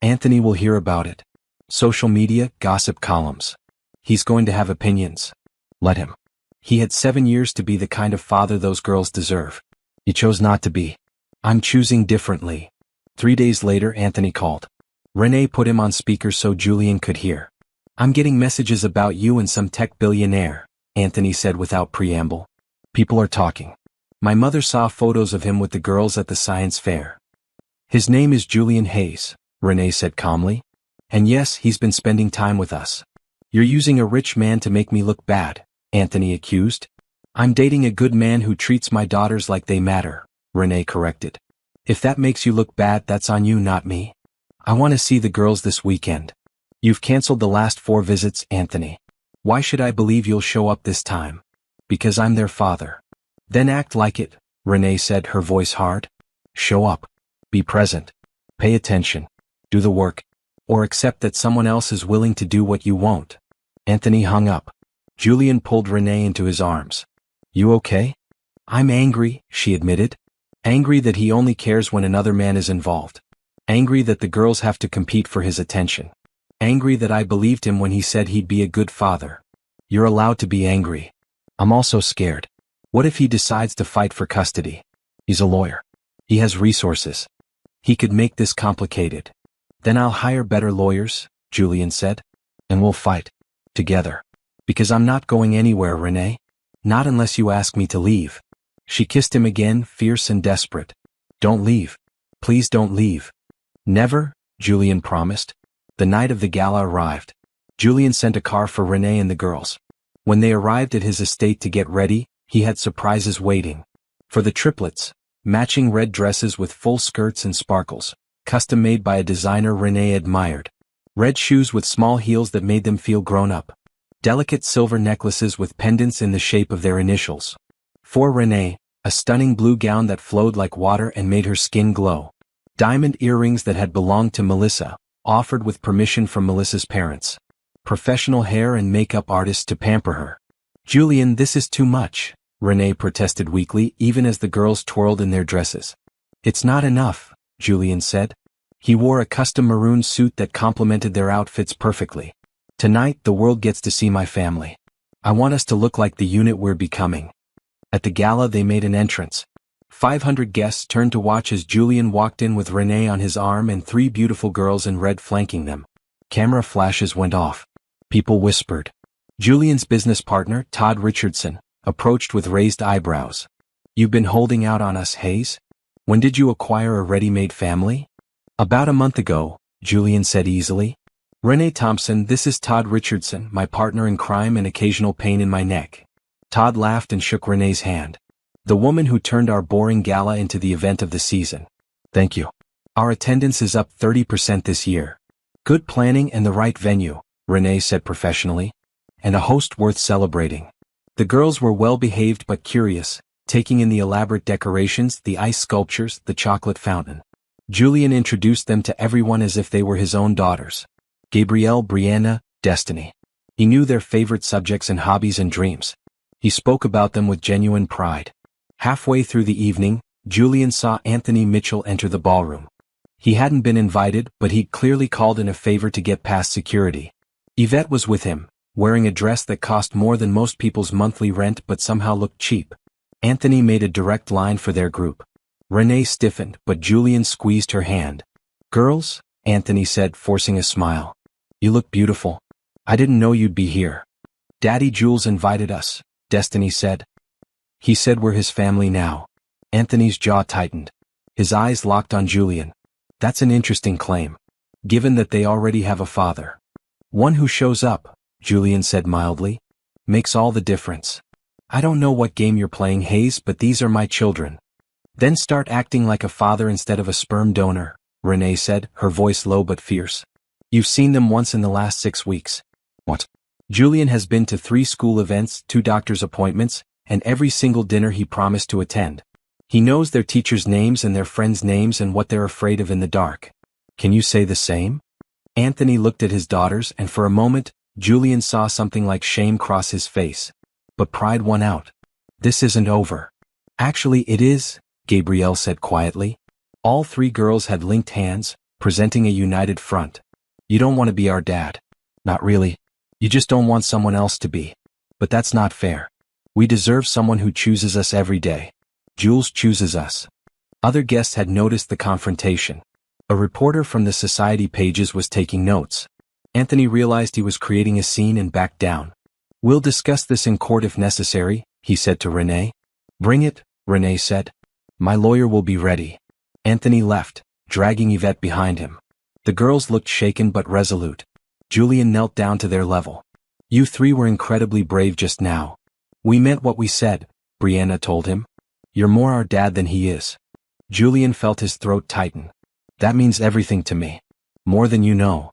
Anthony will hear about it. Social media, gossip columns. He's going to have opinions. Let him. He had 7 years to be the kind of father those girls deserve. He chose not to be. I'm choosing differently. 3 days later, Anthony called. Renee put him on speaker so Julian could hear. I'm getting messages about you and some tech billionaire, Anthony said without preamble. People are talking. My mother saw photos of him with the girls at the science fair. His name is Julian Hayes, Renee said calmly. And yes, he's been spending time with us. You're using a rich man to make me look bad, Anthony accused. I'm dating a good man who treats my daughters like they matter, Renee corrected. If that makes you look bad, that's on you, not me. I want to see the girls this weekend. You've canceled the last 4 visits, Anthony. Why should I believe you'll show up this time? Because I'm their father. Then act like it, Renee said, her voice hard. Show up. Be present. Pay attention. Do the work. Or accept that someone else is willing to do what you won't. Anthony hung up. Julian pulled Renee into his arms. You okay? I'm angry, she admitted. Angry that he only cares when another man is involved. Angry that the girls have to compete for his attention. Angry that I believed him when he said he'd be a good father. You're allowed to be angry. I'm also scared. What if he decides to fight for custody? He's a lawyer. He has resources. He could make this complicated. Then I'll hire better lawyers, Julian said. And we'll fight. Together. Because I'm not going anywhere, Renee. Not unless you ask me to leave. She kissed him again, fierce and desperate. Don't leave. Please don't leave. Never, Julian promised. The night of the gala arrived. Julian sent a car for Renee and the girls. When they arrived at his estate to get ready, he had surprises waiting. For the triplets, matching red dresses with full skirts and sparkles, custom made by a designer Renee admired. Red shoes with small heels that made them feel grown up. Delicate silver necklaces with pendants in the shape of their initials. For Renee, a stunning blue gown that flowed like water and made her skin glow. Diamond earrings that had belonged to Melissa, offered with permission from Melissa's parents. Professional hair and makeup artists to pamper her. Julian, this is too much, Renee protested weakly even as the girls twirled in their dresses. It's not enough, Julian said. He wore a custom maroon suit that complemented their outfits perfectly. Tonight the world gets to see my family. I want us to look like the unit we're becoming. At the gala they made an entrance. 500 guests turned to watch as Julian walked in with Renee on his arm and 3 beautiful girls in red flanking them. Camera flashes went off. People whispered. Julian's business partner, Todd Richardson, approached with raised eyebrows. You've been holding out on us, Hayes? When did you acquire a ready-made family? About a month ago, Julian said easily. Renee Thompson, this is Todd Richardson, my partner in crime and occasional pain in my neck. Todd laughed and shook Renee's hand. The woman who turned our boring gala into the event of the season. Thank you. Our attendance is up 30% this year. Good planning and the right venue, Renee said professionally. And a host worth celebrating. The girls were well behaved but curious, taking in the elaborate decorations, the ice sculptures, the chocolate fountain. Julian introduced them to everyone as if they were his own daughters. Gabrielle, Brianna, Destiny. He knew their favorite subjects and hobbies and dreams. He spoke about them with genuine pride. Halfway through the evening, Julian saw Anthony Mitchell enter the ballroom. He hadn't been invited, but he'd clearly called in a favor to get past security. Yvette was with him, wearing a dress that cost more than most people's monthly rent but somehow looked cheap. Anthony made a direct line for their group. Renee stiffened, but Julian squeezed her hand. "Girls," Anthony said, forcing a smile. "You look beautiful. I didn't know you'd be here." "Daddy Jules invited us," Destiny said. "He said we're his family now." Anthony's jaw tightened. His eyes locked on Julian. "That's an interesting claim, given that they already have a father." "One who shows up," Julian said mildly, "makes all the difference. I don't know what game you're playing, Hayes, but these are my children." "Then start acting like a father instead of a sperm donor," Renee said, her voice low but fierce. "You've seen them once in the last 6 weeks." "What?" Julian has been to 3 school events, 2 doctor's appointments, and every single dinner he promised to attend. He knows their teachers' names and their friends' names and what they're afraid of in the dark. "Can you say the same?" Anthony looked at his daughters, and for a moment, Julian saw something like shame cross his face. But pride won out. "This isn't over." "Actually it is," Gabrielle said quietly. All 3 girls had linked hands, presenting a united front. "You don't want to be our dad." "Not really. You just don't want someone else to be. But that's not fair. We deserve someone who chooses us every day. Jules chooses us." Other guests had noticed the confrontation. A reporter from the society pages was taking notes. Anthony realized he was creating a scene and backed down. "We'll discuss this in court if necessary," he said to Renee. "Bring it," Renee said. "My lawyer will be ready." Anthony left, dragging Yvette behind him. The girls looked shaken but resolute. Julian knelt down to their level. "You 3 were incredibly brave just now." "We meant what we said," Brianna told him. "You're more our dad than he is." Julian felt his throat tighten. "That means everything to me. More than you know."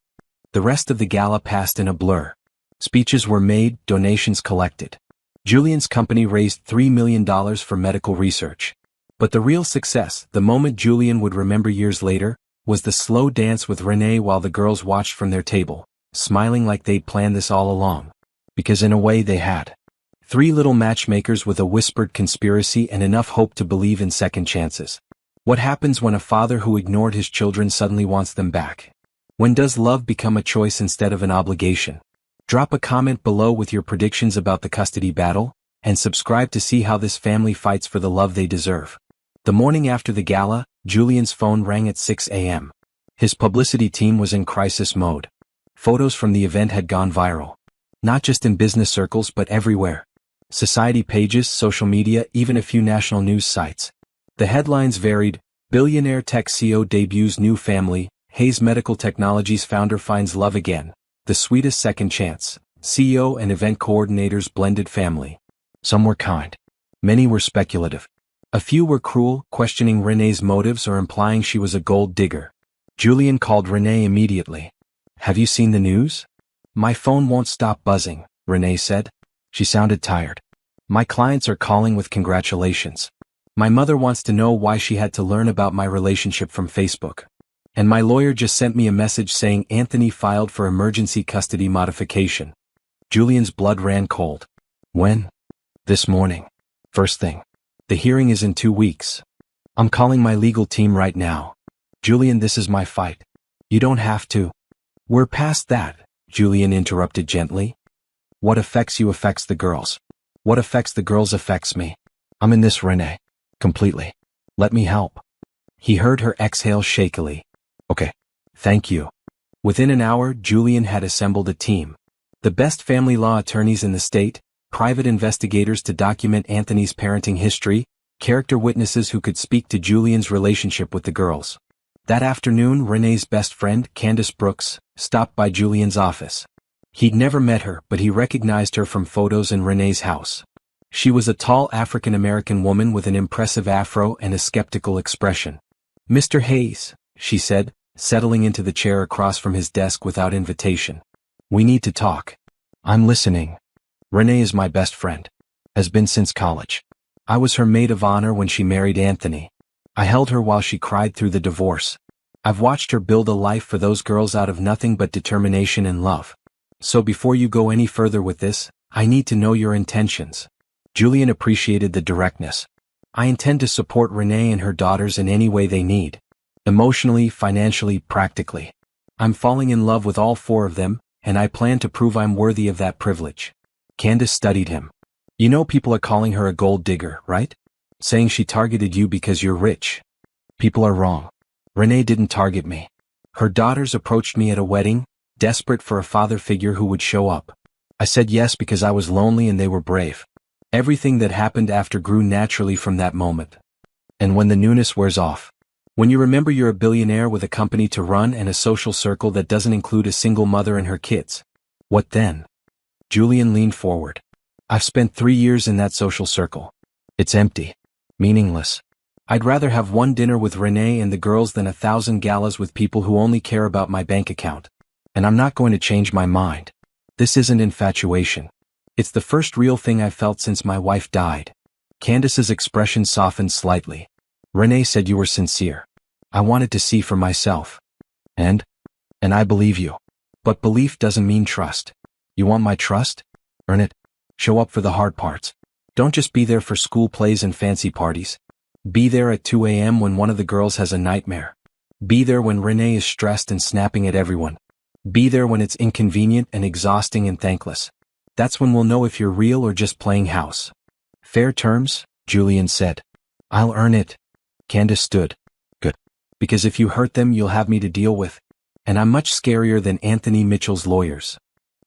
The rest of the gala passed in a blur. Speeches were made, donations collected. Julian's company raised $3 million for medical research. But the real success, the moment Julian would remember years later, was the slow dance with Renee while the girls watched from their table, smiling like they'd planned this all along. Because in a way they had. 3 little matchmakers with a whispered conspiracy and enough hope to believe in second chances. What happens when a father who ignored his children suddenly wants them back? When does love become a choice instead of an obligation? Drop a comment below with your predictions about the custody battle, and subscribe to see how this family fights for the love they deserve. The morning after the gala, Julian's phone rang at 6 a.m. His publicity team was in crisis mode. Photos from the event had gone viral. Not just in business circles but everywhere. Society pages, social media, even a few national news sites. The headlines varied: Billionaire tech CEO debuts new family, Hayes Medical Technologies founder finds love again, the sweetest second chance, CEO and event coordinators blended family. Some were kind. Many were speculative. A few were cruel, questioning Renee's motives or implying she was a gold digger. Julian called Renee immediately. "Have you seen the news?" "My phone won't stop buzzing," Renee said. She sounded tired. "My clients are calling with congratulations. My mother wants to know why she had to learn about my relationship from Facebook. And my lawyer just sent me a message saying Anthony filed for emergency custody modification." Julian's blood ran cold. "When?" "This morning. First thing. The hearing is in 2 weeks. I'm calling my legal team right now." "Julian, this is my fight. You don't have to." "We're past that," Julian interrupted gently. "What affects you affects the girls. What affects the girls affects me. I'm in this, Renee. Completely. Let me help." He heard her exhale shakily. "Okay. Thank you." Within an hour, Julian had assembled a team. The best family law attorneys in the state, private investigators to document Anthony's parenting history, character witnesses who could speak to Julian's relationship with the girls. That afternoon, Renee's best friend, Candace Brooks, stopped by Julian's office. He'd never met her, but he recognized her from photos in Renee's house. She was a tall African-American woman with an impressive afro and a skeptical expression. "Mr. Hayes," she said, settling into the chair across from his desk without invitation. "We need to talk." "I'm listening." "Renee is my best friend. Has been since college. I was her maid of honor when she married Anthony. I held her while she cried through the divorce. I've watched her build a life for those girls out of nothing but determination and love. So before you go any further with this, I need to know your intentions." Julian appreciated the directness. "I intend to support Renee and her daughters in any way they need. Emotionally, financially, practically. I'm falling in love with all 4 of them, and I plan to prove I'm worthy of that privilege." Candace studied him. "You know people are calling her a gold digger, right?" saying she targeted you because you're rich. People are wrong. Renee didn't target me. Her daughters approached me at a wedding, desperate for a father figure who would show up. I said yes because I was lonely and they were brave. Everything that happened after grew naturally from that moment. And when the newness wears off, when you remember you're a billionaire with a company to run and a social circle that doesn't include a single mother and her kids, what then? Julian leaned forward. I've spent 3 years in that social circle. It's empty. Meaningless. I'd rather have one dinner with Renee and the girls than 1,000 galas with people who only care about my bank account. And I'm not going to change my mind. This isn't infatuation. It's the first real thing I've felt since my wife died. Candace's expression softened slightly. Renee said you were sincere. I wanted to see for myself. And I believe you. But belief doesn't mean trust. You want my trust? Earn it. Show up for the hard parts. Don't just be there for school plays and fancy parties. Be there at 2 a.m. when one of the girls has a nightmare. Be there when Renee is stressed and snapping at everyone. Be there when it's inconvenient and exhausting and thankless. That's when we'll know if you're real or just playing house. Fair terms, Julian said. I'll earn it. Candace stood. Good. Because if you hurt them, you'll have me to deal with. And I'm much scarier than Anthony Mitchell's lawyers.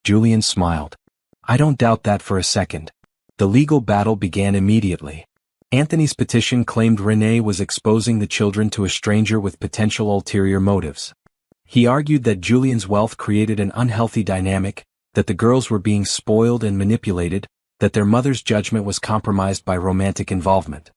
Julian smiled. I don't doubt that for a second. The legal battle began immediately. Anthony's petition claimed Renee was exposing the children to a stranger with potential ulterior motives. He argued that Julian's wealth created an unhealthy dynamic, that the girls were being spoiled and manipulated, that their mother's judgment was compromised by romantic involvement.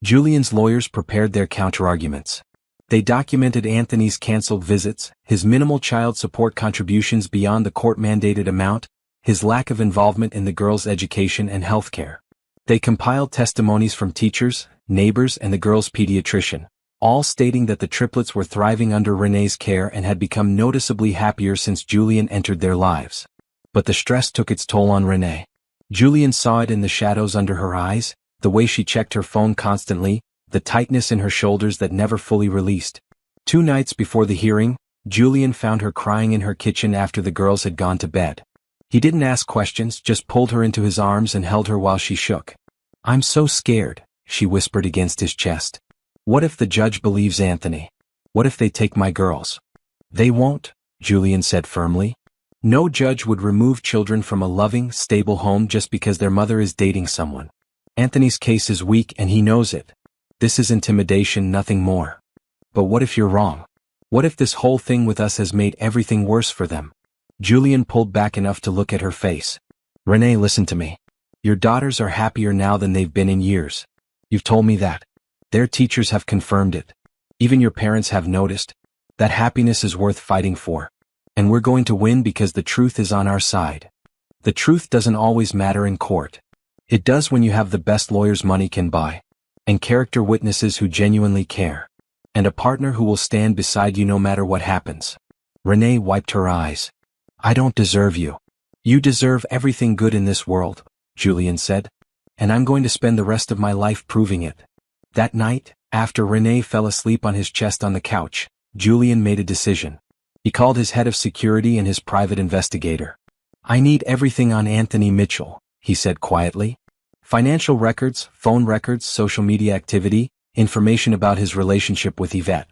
Julian's lawyers prepared their counterarguments. They documented Anthony's canceled visits, his minimal child support contributions beyond the court-mandated amount, his lack of involvement in the girls' education and healthcare. They compiled testimonies from teachers, neighbors, and the girls' pediatrician, all stating that the triplets were thriving under Renee's care and had become noticeably happier since Julian entered their lives. But the stress took its toll on Renee. Julian saw it in the shadows under her eyes, the way she checked her phone constantly, the tightness in her shoulders that never fully released. 2 nights before the hearing, Julian found her crying in her kitchen after the girls had gone to bed. He didn't ask questions, just pulled her into his arms and held her while she shook. I'm so scared, she whispered against his chest. What if the judge believes Anthony? What if they take my girls? They won't, Julian said firmly. No judge would remove children from a loving, stable home just because their mother is dating someone. Anthony's case is weak and he knows it. This is intimidation, nothing more. But what if you're wrong? What if this whole thing with us has made everything worse for them? Julian pulled back enough to look at her face. Renee, listen to me. Your daughters are happier now than they've been in years. You've told me that. Their teachers have confirmed it. Even your parents have noticed. That happiness is worth fighting for. And we're going to win because the truth is on our side. The truth doesn't always matter in court. It does when you have the best lawyers money can buy. And character witnesses who genuinely care. And a partner who will stand beside you no matter what happens. Renee wiped her eyes. I don't deserve you. You deserve everything good in this world, Julian said. And I'm going to spend the rest of my life proving it. That night, after Renee fell asleep on his chest on the couch, Julian made a decision. He called his head of security and his private investigator. I need everything on Anthony Mitchell, he said quietly. Financial records, phone records, social media activity, information about his relationship with Yvette.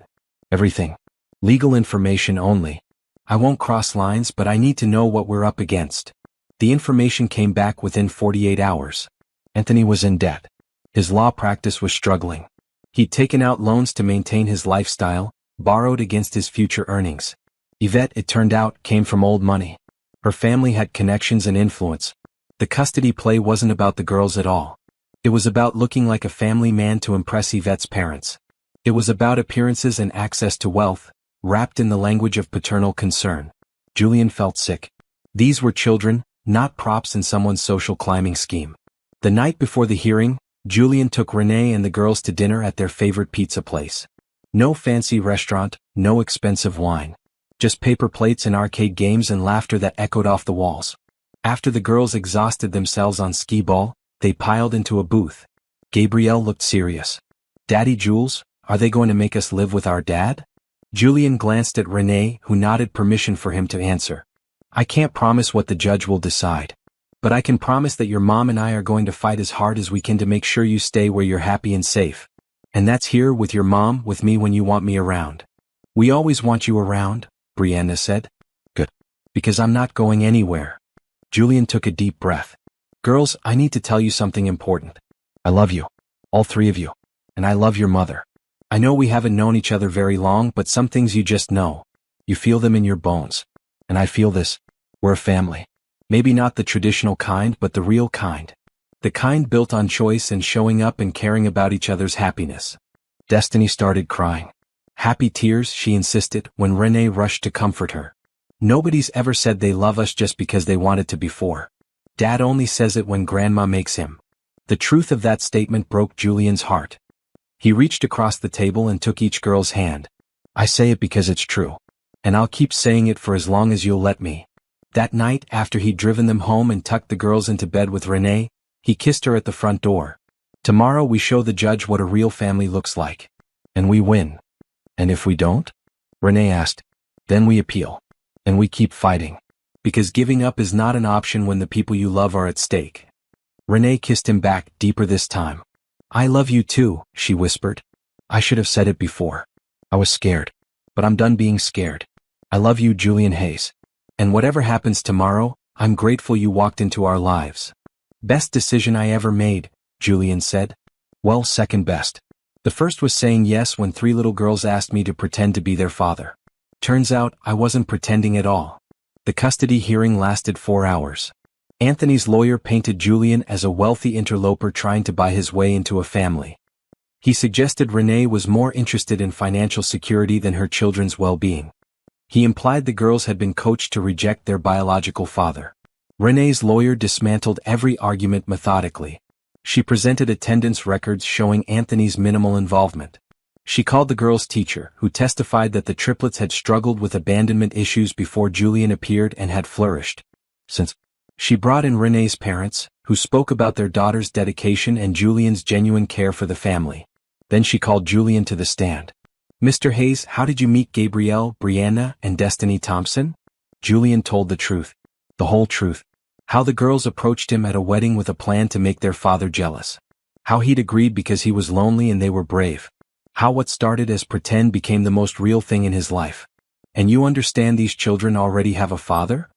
Everything. Legal information only. I won't cross lines, but I need to know what we're up against. The information came back within 48 hours. Anthony was in debt. His law practice was struggling. He'd taken out loans to maintain his lifestyle, borrowed against his future earnings. Yvette, it turned out, came from old money. Her family had connections and influence. The custody play wasn't about the girls at all. It was about looking like a family man to impress Yvette's parents. It was about appearances and access to wealth, wrapped in the language of paternal concern. Julian felt sick. These were children, not props in someone's social climbing scheme. The night before the hearing, Julian took Renee and the girls to dinner at their favorite pizza place. No fancy restaurant, no expensive wine. Just paper plates and arcade games and laughter that echoed off the walls. After the girls exhausted themselves on skee ball, they piled into a booth. Gabrielle looked serious. Daddy Jules, are they going to make us live with our dad? Julian glanced at Renee, who nodded permission for him to answer. I can't promise what the judge will decide. But I can promise that your mom and I are going to fight as hard as we can to make sure you stay where you're happy and safe. And that's here with your mom, with me when you want me around. We always want you around, Brianna said. Good. Because I'm not going anywhere. Julian took a deep breath. Girls, I need to tell you something important. I love you. All three of you. And I love your mother. I know we haven't known each other very long, but some things you just know. You feel them in your bones. And I feel this. We're a family. Maybe not the traditional kind, but the real kind. The kind built on choice and showing up and caring about each other's happiness. Destiny started crying. Happy tears, she insisted, when Renee rushed to comfort her. Nobody's ever said they love us just because they wanted to before. Dad only says it when Grandma makes him. The truth of that statement broke Julian's heart. He reached across the table and took each girl's hand. I say it because it's true. And I'll keep saying it for as long as you'll let me. That night, after he'd driven them home and tucked the girls into bed with Renee, he kissed her at the front door. Tomorrow we show the judge what a real family looks like. And we win. And if we don't? Renee asked. Then we appeal. And we keep fighting. Because giving up is not an option when the people you love are at stake. Renee kissed him back, deeper this time. I love you too, she whispered. I should have said it before. I was scared. But I'm done being scared. I love you, Julian Hayes. And whatever happens tomorrow, I'm grateful you walked into our lives. Best decision I ever made, Julian said. Well, second best. The first was saying yes when 3 little girls asked me to pretend to be their father. Turns out, I wasn't pretending at all. The custody hearing lasted 4 hours. Anthony's lawyer painted Julian as a wealthy interloper trying to buy his way into a family. He suggested Renee was more interested in financial security than her children's well-being. He implied the girls had been coached to reject their biological father. Renee's lawyer dismantled every argument methodically. She presented attendance records showing Anthony's minimal involvement. She called the girls' teacher, who testified that the triplets had struggled with abandonment issues before Julian appeared and had flourished. Since she brought in Renee's parents, who spoke about their daughter's dedication and Julian's genuine care for the family. Then she called Julian to the stand. Mr. Hayes, how did you meet Gabrielle, Brianna, and Destiny Thompson? Julian told the truth. The whole truth. How the girls approached him at a wedding with a plan to make their father jealous. How he'd agreed because he was lonely and they were brave. How what started as pretend became the most real thing in his life. And you understand these children already have a father?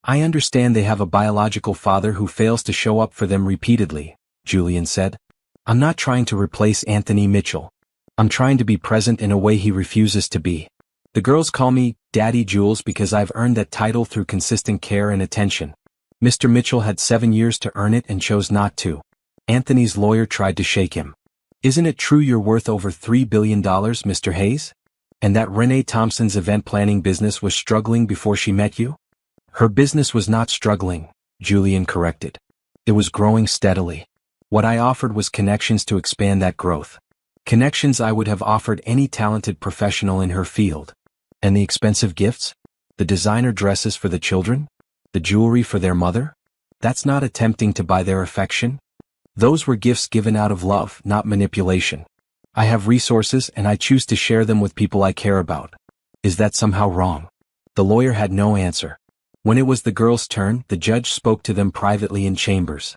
I understand they have a biological father who fails to show up for them repeatedly, Julian said. I'm not trying to replace Anthony Mitchell. I'm trying to be present in a way he refuses to be. The girls call me Daddy Jules because I've earned that title through consistent care and attention. Mr. Mitchell had 7 years to earn it and chose not to. Anthony's lawyer tried to shake him. Isn't it true you're worth over $3 billion, Mr. Hayes? And that Renee Thompson's event planning business was struggling before she met you? Her business was not struggling, Julian corrected. It was growing steadily. What I offered was connections to expand that growth. Connections I would have offered any talented professional in her field. And the expensive gifts? The designer dresses for the children? The jewelry for their mother? That's not attempting to buy their affection. Those were gifts given out of love, not manipulation. I have resources and I choose to share them with people I care about. Is that somehow wrong? The lawyer had no answer. When it was the girl's turn, the judge spoke to them privately in chambers.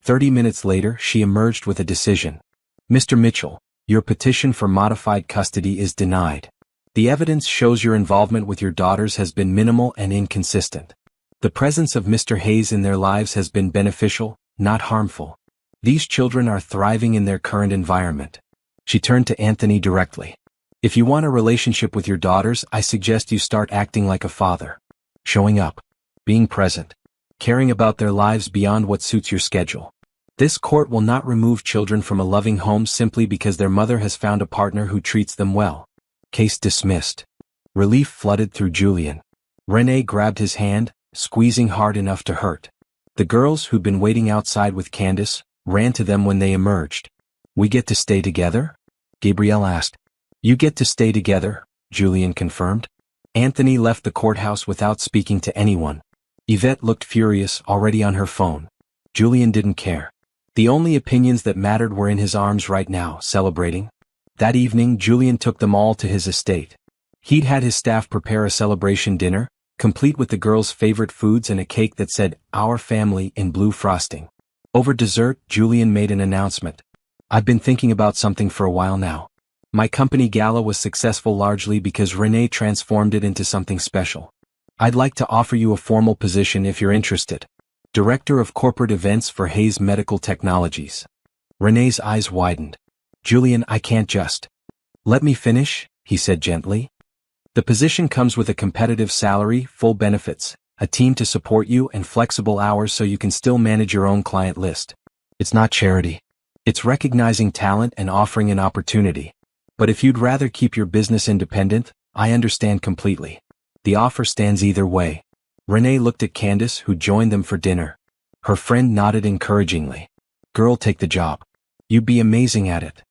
30 minutes later, she emerged with a decision. Mr. Mitchell, your petition for modified custody is denied. The evidence shows your involvement with your daughters has been minimal and inconsistent. The presence of Mr. Hayes in their lives has been beneficial, not harmful. These children are thriving in their current environment. She turned to Anthony directly. If you want a relationship with your daughters, I suggest you start acting like a father. Showing up. Being present. Caring about their lives beyond what suits your schedule. This court will not remove children from a loving home simply because their mother has found a partner who treats them well. Case dismissed. Relief flooded through Julian. Renee grabbed his hand, squeezing hard enough to hurt. The girls who'd been waiting outside with Candace ran to them when they emerged. We get to stay together? Gabrielle asked. You get to stay together, Julian confirmed. Anthony left the courthouse without speaking to anyone. Yvette looked furious, already on her phone. Julian didn't care. The only opinions that mattered were in his arms right now, celebrating. That evening, Julian took them all to his estate. He'd had his staff prepare a celebration dinner, complete with the girls' favorite foods and a cake that said, "Our Family" in blue frosting. Over dessert, Julian made an announcement. "I've been thinking about something for a while now. My company gala was successful largely because Renee transformed it into something special. I'd like to offer you a formal position if you're interested. Director of Corporate Events for Hayes Medical Technologies." Renee's eyes widened. "Julian, I can't just. Let me finish," he said gently. "The position comes with a competitive salary, full benefits, a team to support you, and flexible hours so you can still manage your own client list. It's not charity. It's recognizing talent and offering an opportunity. But if you'd rather keep your business independent, I understand completely. The offer stands either way." Renee looked at Candace, who joined them for dinner. Her friend nodded encouragingly. "Girl, take the job. You'd be amazing at it."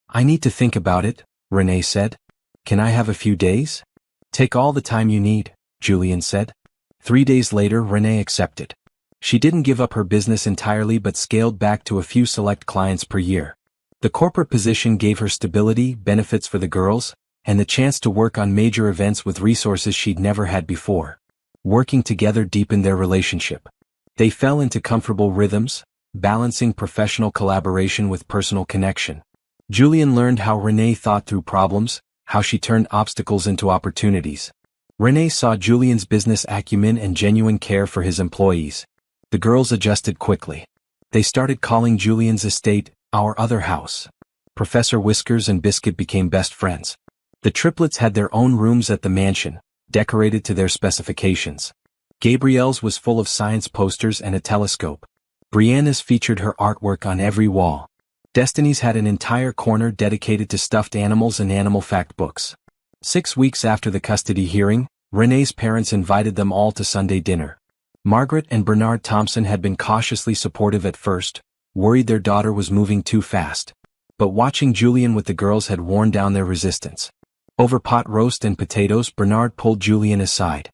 "I need to think about it," Renee said. "Can I have a few days?" "Take all the time you need," Julian said. 3 days later, Renee accepted. She didn't give up her business entirely but scaled back to a few select clients per year. The corporate position gave her stability, benefits for the girls, and the chance to work on major events with resources she'd never had before. Working together deepened their relationship. They fell into comfortable rhythms, balancing professional collaboration with personal connection. Julian learned how Renee thought through problems, how she turned obstacles into opportunities. Renee saw Julian's business acumen and genuine care for his employees. The girls adjusted quickly. They started calling Julian's estate, "our other house." Professor Whiskers and Biscuit became best friends. The triplets had their own rooms at the mansion, decorated to their specifications. Gabrielle's was full of science posters and a telescope. Brianna's featured her artwork on every wall. Destiny's had an entire corner dedicated to stuffed animals and animal fact books. 6 weeks after the custody hearing, Renee's parents invited them all to Sunday dinner. Margaret and Bernard Thompson had been cautiously supportive at first, worried their daughter was moving too fast. But watching Julian with the girls had worn down their resistance. Over pot roast and potatoes, Bernard pulled Julian aside.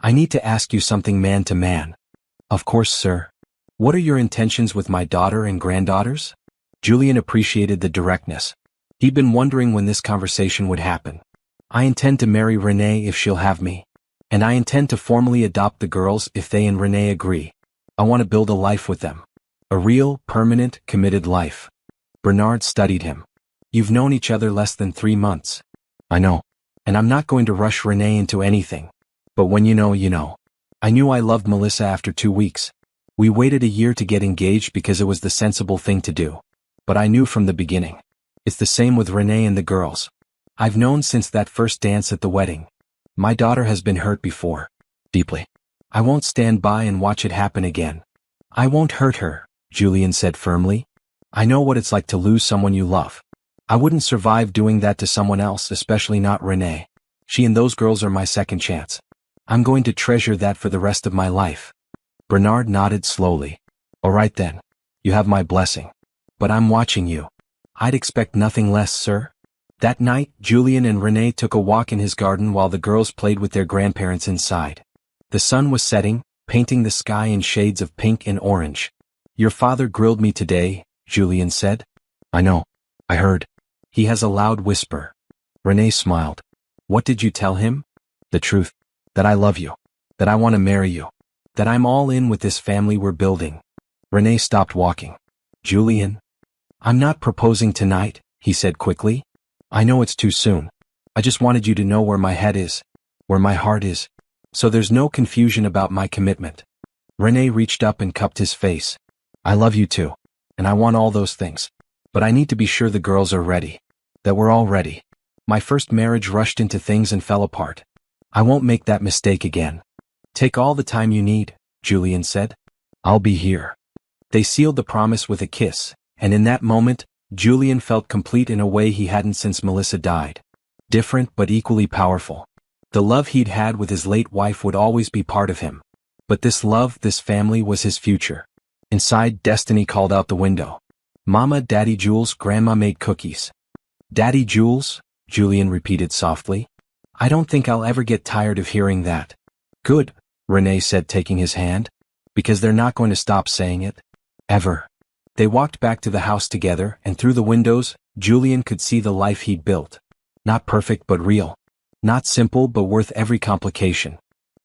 "I need to ask you something man to man." "Of course, sir. What are your intentions with my daughter and granddaughters?" Julian appreciated the directness. He'd been wondering when this conversation would happen. "I intend to marry Renee if she'll have me. And I intend to formally adopt the girls if they and Renee agree. I want to build a life with them. A real, permanent, committed life." Bernard studied him. "You've known each other less than 3 months." "I know. And I'm not going to rush Renee into anything. But when you know, you know. I knew I loved Melissa after 2 weeks. We waited a year to get engaged because it was the sensible thing to do. But I knew from the beginning. It's the same with Renee and the girls. I've known since that first dance at the wedding. My daughter has been hurt before. Deeply. I won't stand by and watch it happen again." "I won't hurt her," Julian said firmly. "I know what it's like to lose someone you love. I wouldn't survive doing that to someone else, especially not Renee. She and those girls are my second chance. I'm going to treasure that for the rest of my life." Bernard nodded slowly. "All right then. You have my blessing. But I'm watching you." "I'd expect nothing less, sir." That night, Julian and Renee took a walk in his garden while the girls played with their grandparents inside. The sun was setting, painting the sky in shades of pink and orange. "Your father grilled me today," Julian said. "I know. I heard." He has a loud whisper. Renee smiled. "What did you tell him?" "The truth. That I love you. That I want to marry you. That I'm all in with this family we're building." Renee stopped walking. "Julian." "I'm not proposing tonight," he said quickly. "I know it's too soon. I just wanted you to know where my head is, where my heart is. So there's no confusion about my commitment." Renee reached up and cupped his face. "I love you too. And I want all those things. But I need to be sure the girls are ready. That we're all ready. My first marriage rushed into things and fell apart. I won't make that mistake again." "Take all the time you need," Julian said. "I'll be here." They sealed the promise with a kiss, and in that moment, Julian felt complete in a way he hadn't since Melissa died. Different but equally powerful. The love he'd had with his late wife would always be part of him. But this love, this family, was his future. Inside, Destiny called out the window. "Mama, Daddy Jules, Grandma made cookies." "Daddy Jules?" Julian repeated softly. "I don't think I'll ever get tired of hearing that." "Good," Renee said, taking his hand. "Because they're not going to stop saying it. Ever." They walked back to the house together, and through the windows, Julian could see the life he'd built. Not perfect but real. Not simple but worth every complication.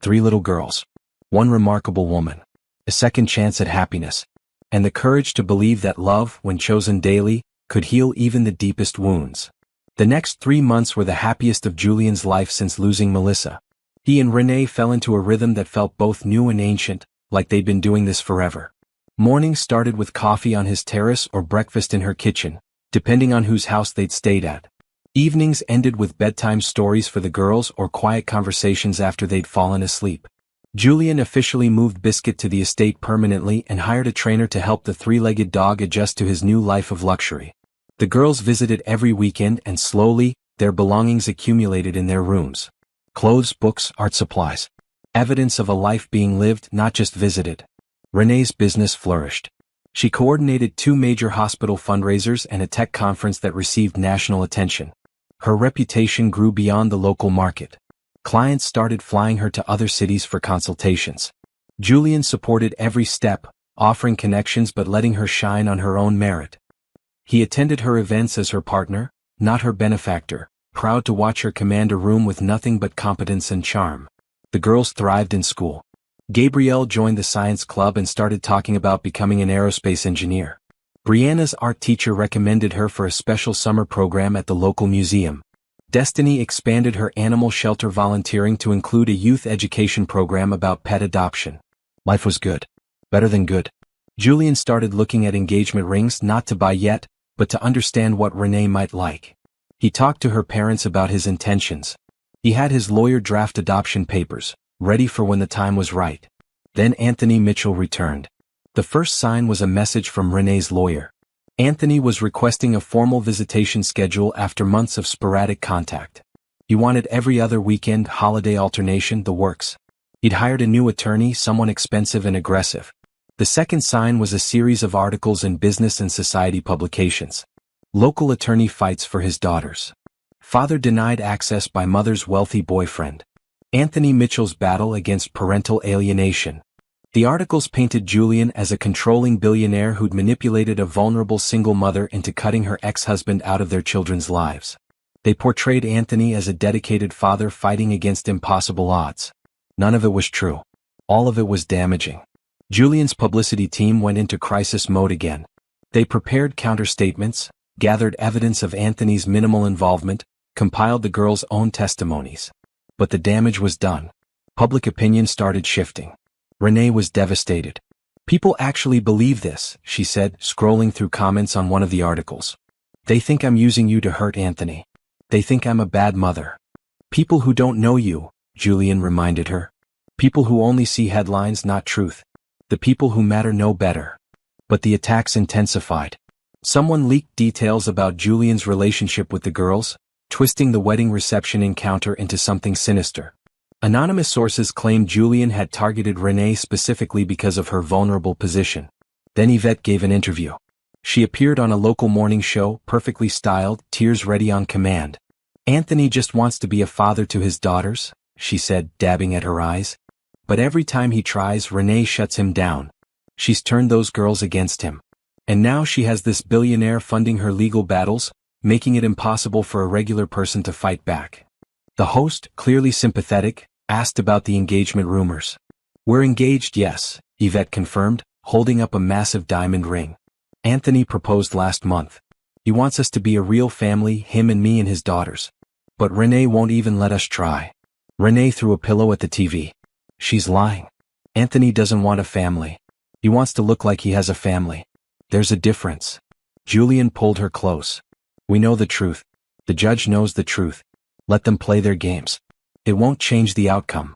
3 little girls. 1 remarkable woman. A second chance at happiness. And the courage to believe that love, when chosen daily, could heal even the deepest wounds. The next 3 months were the happiest of Julian's life since losing Melissa. He and Renee fell into a rhythm that felt both new and ancient, like they'd been doing this forever. Mornings started with coffee on his terrace or breakfast in her kitchen, depending on whose house they'd stayed at. Evenings ended with bedtime stories for the girls or quiet conversations after they'd fallen asleep. Julian officially moved Biscuit to the estate permanently and hired a trainer to help the 3-legged dog adjust to his new life of luxury. The girls visited every weekend and slowly, their belongings accumulated in their rooms. Clothes, books, art supplies. Evidence of a life being lived, not just visited. Renee's business flourished. She coordinated 2 major hospital fundraisers and a tech conference that received national attention. Her reputation grew beyond the local market. Clients started flying her to other cities for consultations. Julian supported every step, offering connections but letting her shine on her own merit. He attended her events as her partner, not her benefactor, proud to watch her command a room with nothing but competence and charm. The girls thrived in school. Gabrielle joined the science club and started talking about becoming an aerospace engineer. Brianna's art teacher recommended her for a special summer program at the local museum. Destiny expanded her animal shelter volunteering to include a youth education program about pet adoption. Life was good. Better than good. Julian started looking at engagement rings not to buy yet, but to understand what Renee might like. He talked to her parents about his intentions. He had his lawyer draft adoption papers, ready for when the time was right. Then Anthony Mitchell returned. The first sign was a message from Renee's lawyer. Anthony was requesting a formal visitation schedule after months of sporadic contact. He wanted every other weekend, holiday alternation, the works. He'd hired a new attorney, someone expensive and aggressive. The second sign was a series of articles in business and society publications. Local attorney fights for his daughters. Father denied access by mother's wealthy boyfriend. Anthony Mitchell's battle against parental alienation. The articles painted Julian as a controlling billionaire who'd manipulated a vulnerable single mother into cutting her ex-husband out of their children's lives. They portrayed Anthony as a dedicated father fighting against impossible odds. None of it was true. All of it was damaging. Julian's publicity team went into crisis mode again. They prepared counterstatements, gathered evidence of Anthony's minimal involvement, compiled the girls' own testimonies. But the damage was done. Public opinion started shifting. Renee was devastated. People actually believe this, she said, scrolling through comments on one of the articles. They think I'm using you to hurt Anthony. They think I'm a bad mother. People who don't know you, Julian reminded her. People who only see headlines, not truth. The people who matter know better. But the attacks intensified. Someone leaked details about Julian's relationship with the girls, twisting the wedding reception encounter into something sinister. Anonymous sources claimed Julian had targeted Renee specifically because of her vulnerable position. Then Yvette gave an interview. She appeared on a local morning show, perfectly styled, tears ready on command. Anthony just wants to be a father to his daughters, she said, dabbing at her eyes. But every time he tries, Renee shuts him down. She's turned those girls against him. And now she has this billionaire funding her legal battles, making it impossible for a regular person to fight back. The host, clearly sympathetic, asked about the engagement rumors. We're engaged, yes, Yvette confirmed, holding up a massive diamond ring. Anthony proposed last month. He wants us to be a real family, him and me and his daughters. But Renee won't even let us try. Renee threw a pillow at the TV. She's lying. Anthony doesn't want a family. He wants to look like he has a family. There's a difference. Julian pulled her close. We know the truth. The judge knows the truth. Let them play their games. It won't change the outcome.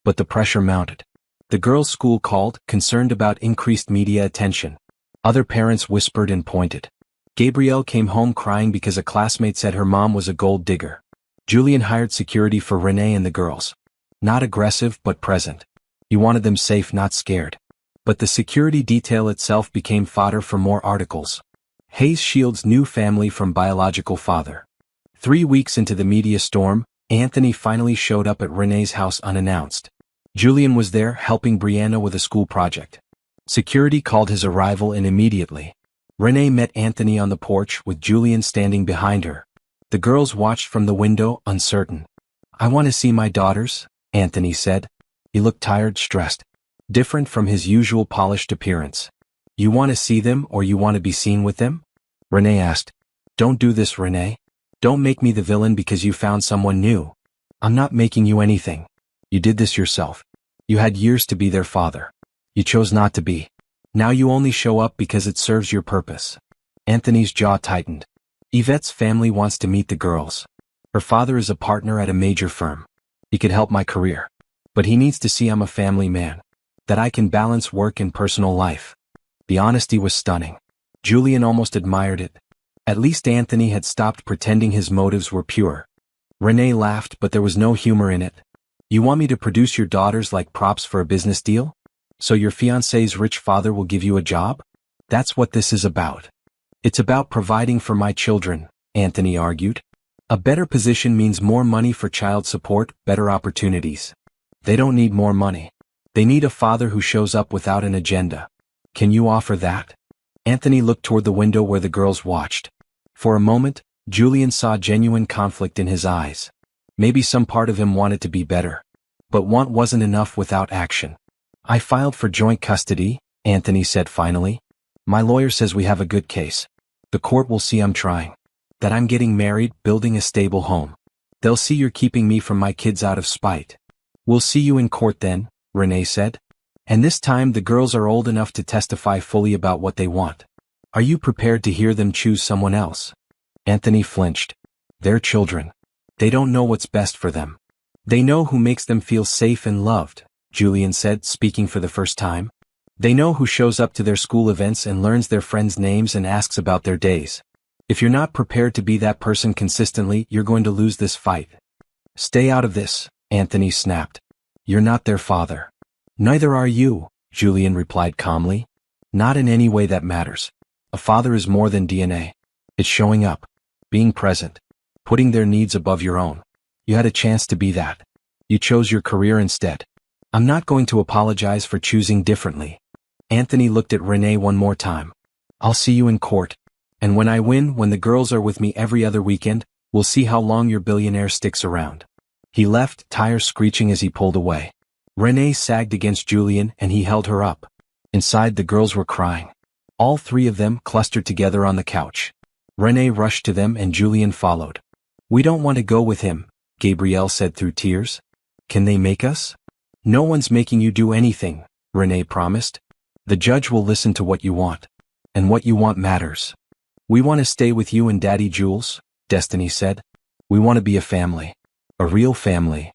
But the pressure mounted. The girls' school called, concerned about increased media attention. Other parents whispered and pointed. Gabrielle came home crying because a classmate said her mom was a gold digger. Julian hired security for Renee and the girls. Not aggressive, but present. He wanted them safe, not scared. But the security detail itself became fodder for more articles. Hayes Shields' new family from biological father. 3 weeks into the media storm, Anthony finally showed up at Renee's house unannounced. Julian was there helping Brianna with a school project. Security called his arrival in immediately. Renee met Anthony on the porch with Julian standing behind her. The girls watched from the window, uncertain. I want to see my daughters, Anthony said. He looked tired, stressed. Different from his usual polished appearance. You want to see them or you want to be seen with them? Renee asked. Don't do this, Renee. Don't make me the villain because you found someone new. I'm not making you anything. You did this yourself. You had years to be their father. You chose not to be. Now you only show up because it serves your purpose. Anthony's jaw tightened. Yvette's family wants to meet the girls. Her father is a partner at a major firm. He could help my career. But he needs to see I'm a family man. That I can balance work and personal life. The honesty was stunning. Julian almost admired it. At least Anthony had stopped pretending his motives were pure. Renee laughed, but there was no humor in it. You want me to produce your daughters like props for a business deal? So your fiancé's rich father will give you a job? That's what this is about. It's about providing for my children, Anthony argued. A better position means more money for child support, better opportunities. They don't need more money. They need a father who shows up without an agenda. Can you offer that? Anthony looked toward the window where the girls watched. For a moment, Julian saw genuine conflict in his eyes. Maybe some part of him wanted to be better. But want wasn't enough without action. I filed for joint custody, Anthony said finally. My lawyer says we have a good case. The court will see I'm trying. That I'm getting married, building a stable home. They'll see you're keeping me from my kids out of spite. We'll see you in court then, Renee said. And this time the girls are old enough to testify fully about what they want. Are you prepared to hear them choose someone else? Anthony flinched. They're children. They don't know what's best for them. They know who makes them feel safe and loved, Julian said, speaking for the first time. They know who shows up to their school events and learns their friends' names and asks about their days. If you're not prepared to be that person consistently, you're going to lose this fight. Stay out of this, Anthony snapped. You're not their father. Neither are you, Julian replied calmly. Not in any way that matters. A father is more than DNA. It's showing up, being present, putting their needs above your own. You had a chance to be that. You chose your career instead. I'm not going to apologize for choosing differently. Anthony looked at Renee one more time. I'll see you in court. And when I win, when the girls are with me every other weekend, we'll see how long your billionaire sticks around. He left, tires screeching as he pulled away. Renee sagged against Julian and he held her up. Inside, the girls were crying. All three of them clustered together on the couch. Renee rushed to them and Julian followed. We don't want to go with him, Gabrielle said through tears. Can they make us? No one's making you do anything, Renee promised. The judge will listen to what you want. And what you want matters. We want to stay with you and Daddy Jules, Destiny said. We want to be a family. A real family.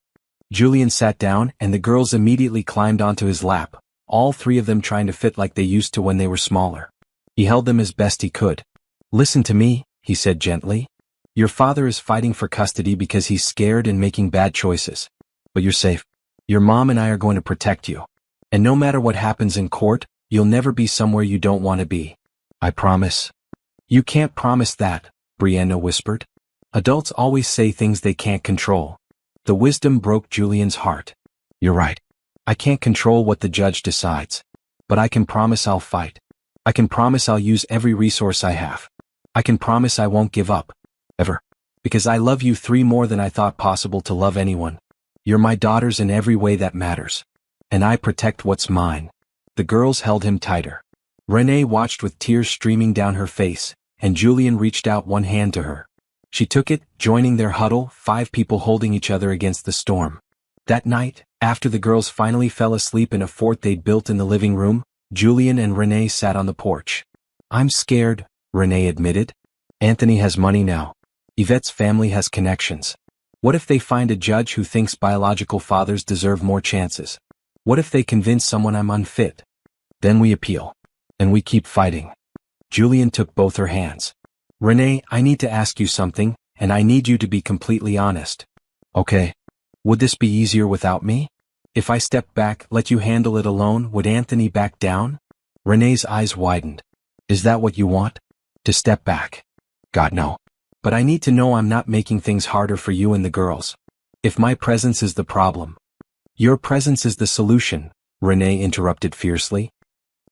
Julian sat down and the girls immediately climbed onto his lap, all three of them trying to fit like they used to when they were smaller. He held them as best he could. Listen to me, he said gently. Your father is fighting for custody because he's scared and making bad choices. But you're safe. Your mom and I are going to protect you. And no matter what happens in court, you'll never be somewhere you don't want to be. I promise. You can't promise that, Brianna whispered. Adults always say things they can't control. The wisdom broke Julian's heart. You're right. I can't control what the judge decides. But I can promise I'll fight. I can promise I'll use every resource I have. I can promise I won't give up. Ever. Because I love you three more than I thought possible to love anyone. You're my daughters in every way that matters. And I protect what's mine. The girls held him tighter. Renee watched with tears streaming down her face, and Julian reached out one hand to her. She took it, joining their huddle, 5 people holding each other against the storm. That night, after the girls finally fell asleep in a fort they'd built in the living room, Julian and Renee sat on the porch. I'm scared, Renee admitted. Anthony has money now. Yvette's family has connections. What if they find a judge who thinks biological fathers deserve more chances? What if they convince someone I'm unfit? Then we appeal. And we keep fighting. Julian took both her hands. Renee, I need to ask you something, and I need you to be completely honest. Okay. Would this be easier without me? If I stepped back, let you handle it alone, would Anthony back down? Renee's eyes widened. Is that what you want? To step back? God, no. But I need to know I'm not making things harder for you and the girls. If my presence is the problem. Your presence is the solution, Renee interrupted fiercely.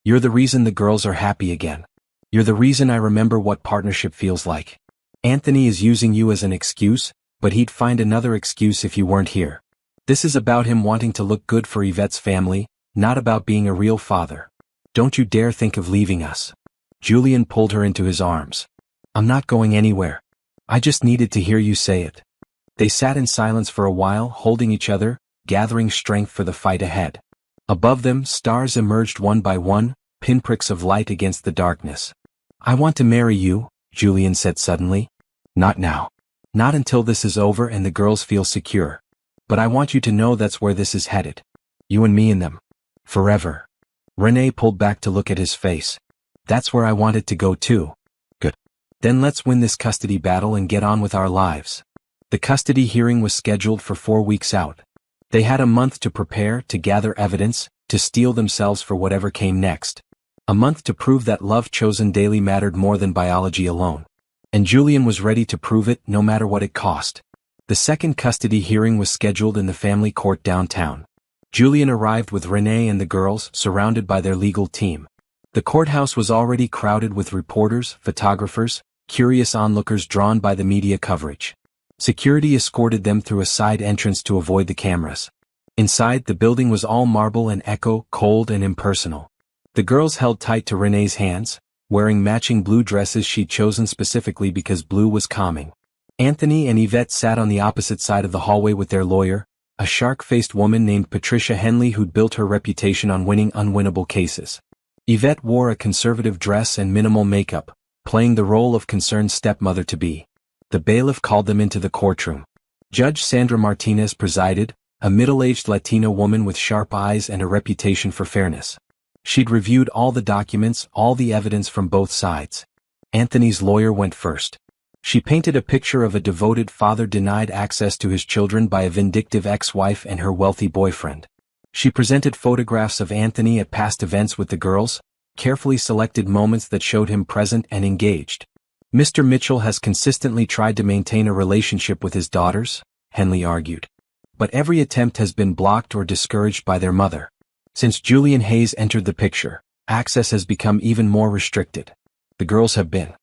You're the reason the girls are happy again. You're the reason I remember what partnership feels like. Anthony is using you as an excuse, but he'd find another excuse if you weren't here. This is about him wanting to look good for Yvette's family, not about being a real father. Don't you dare think of leaving us. Julian pulled her into his arms. I'm not going anywhere. I just needed to hear you say it. They sat in silence for a while, holding each other, gathering strength for the fight ahead. Above them, stars emerged one by one, pinpricks of light against the darkness. I want to marry you, Julian said suddenly. Not now. Not until this is over and the girls feel secure. But I want you to know that's where this is headed. You and me and them. Forever. Renee pulled back to look at his face. That's where I wanted to go too. Good. Then let's win this custody battle and get on with our lives. The custody hearing was scheduled for 4 weeks out. They had a month to prepare, to gather evidence, to steel themselves for whatever came next. A month to prove that love chosen daily mattered more than biology alone. And Julian was ready to prove it, no matter what it cost. The second custody hearing was scheduled in the family court downtown. Julian arrived with Renee and the girls, surrounded by their legal team. The courthouse was already crowded with reporters, photographers, curious onlookers drawn by the media coverage. Security escorted them through a side entrance to avoid the cameras. Inside, the building was all marble and echo, cold and impersonal. The girls held tight to Renee's hands, wearing matching blue dresses she'd chosen specifically because blue was calming. Anthony and Yvette sat on the opposite side of the hallway with their lawyer, a shark-faced woman named Patricia Henley who'd built her reputation on winning unwinnable cases. Yvette wore a conservative dress and minimal makeup, playing the role of concerned stepmother-to-be. The bailiff called them into the courtroom. Judge Sandra Martinez presided, a middle-aged Latina woman with sharp eyes and a reputation for fairness. She'd reviewed all the documents, all the evidence from both sides. Anthony's lawyer went first. She painted a picture of a devoted father denied access to his children by a vindictive ex-wife and her wealthy boyfriend. She presented photographs of Anthony at past events with the girls, carefully selected moments that showed him present and engaged. Mr. Mitchell has consistently tried to maintain a relationship with his daughters, Henley argued. But every attempt has been blocked or discouraged by their mother. Since Julian Hayes entered the picture, access has become even more restricted. The girls have been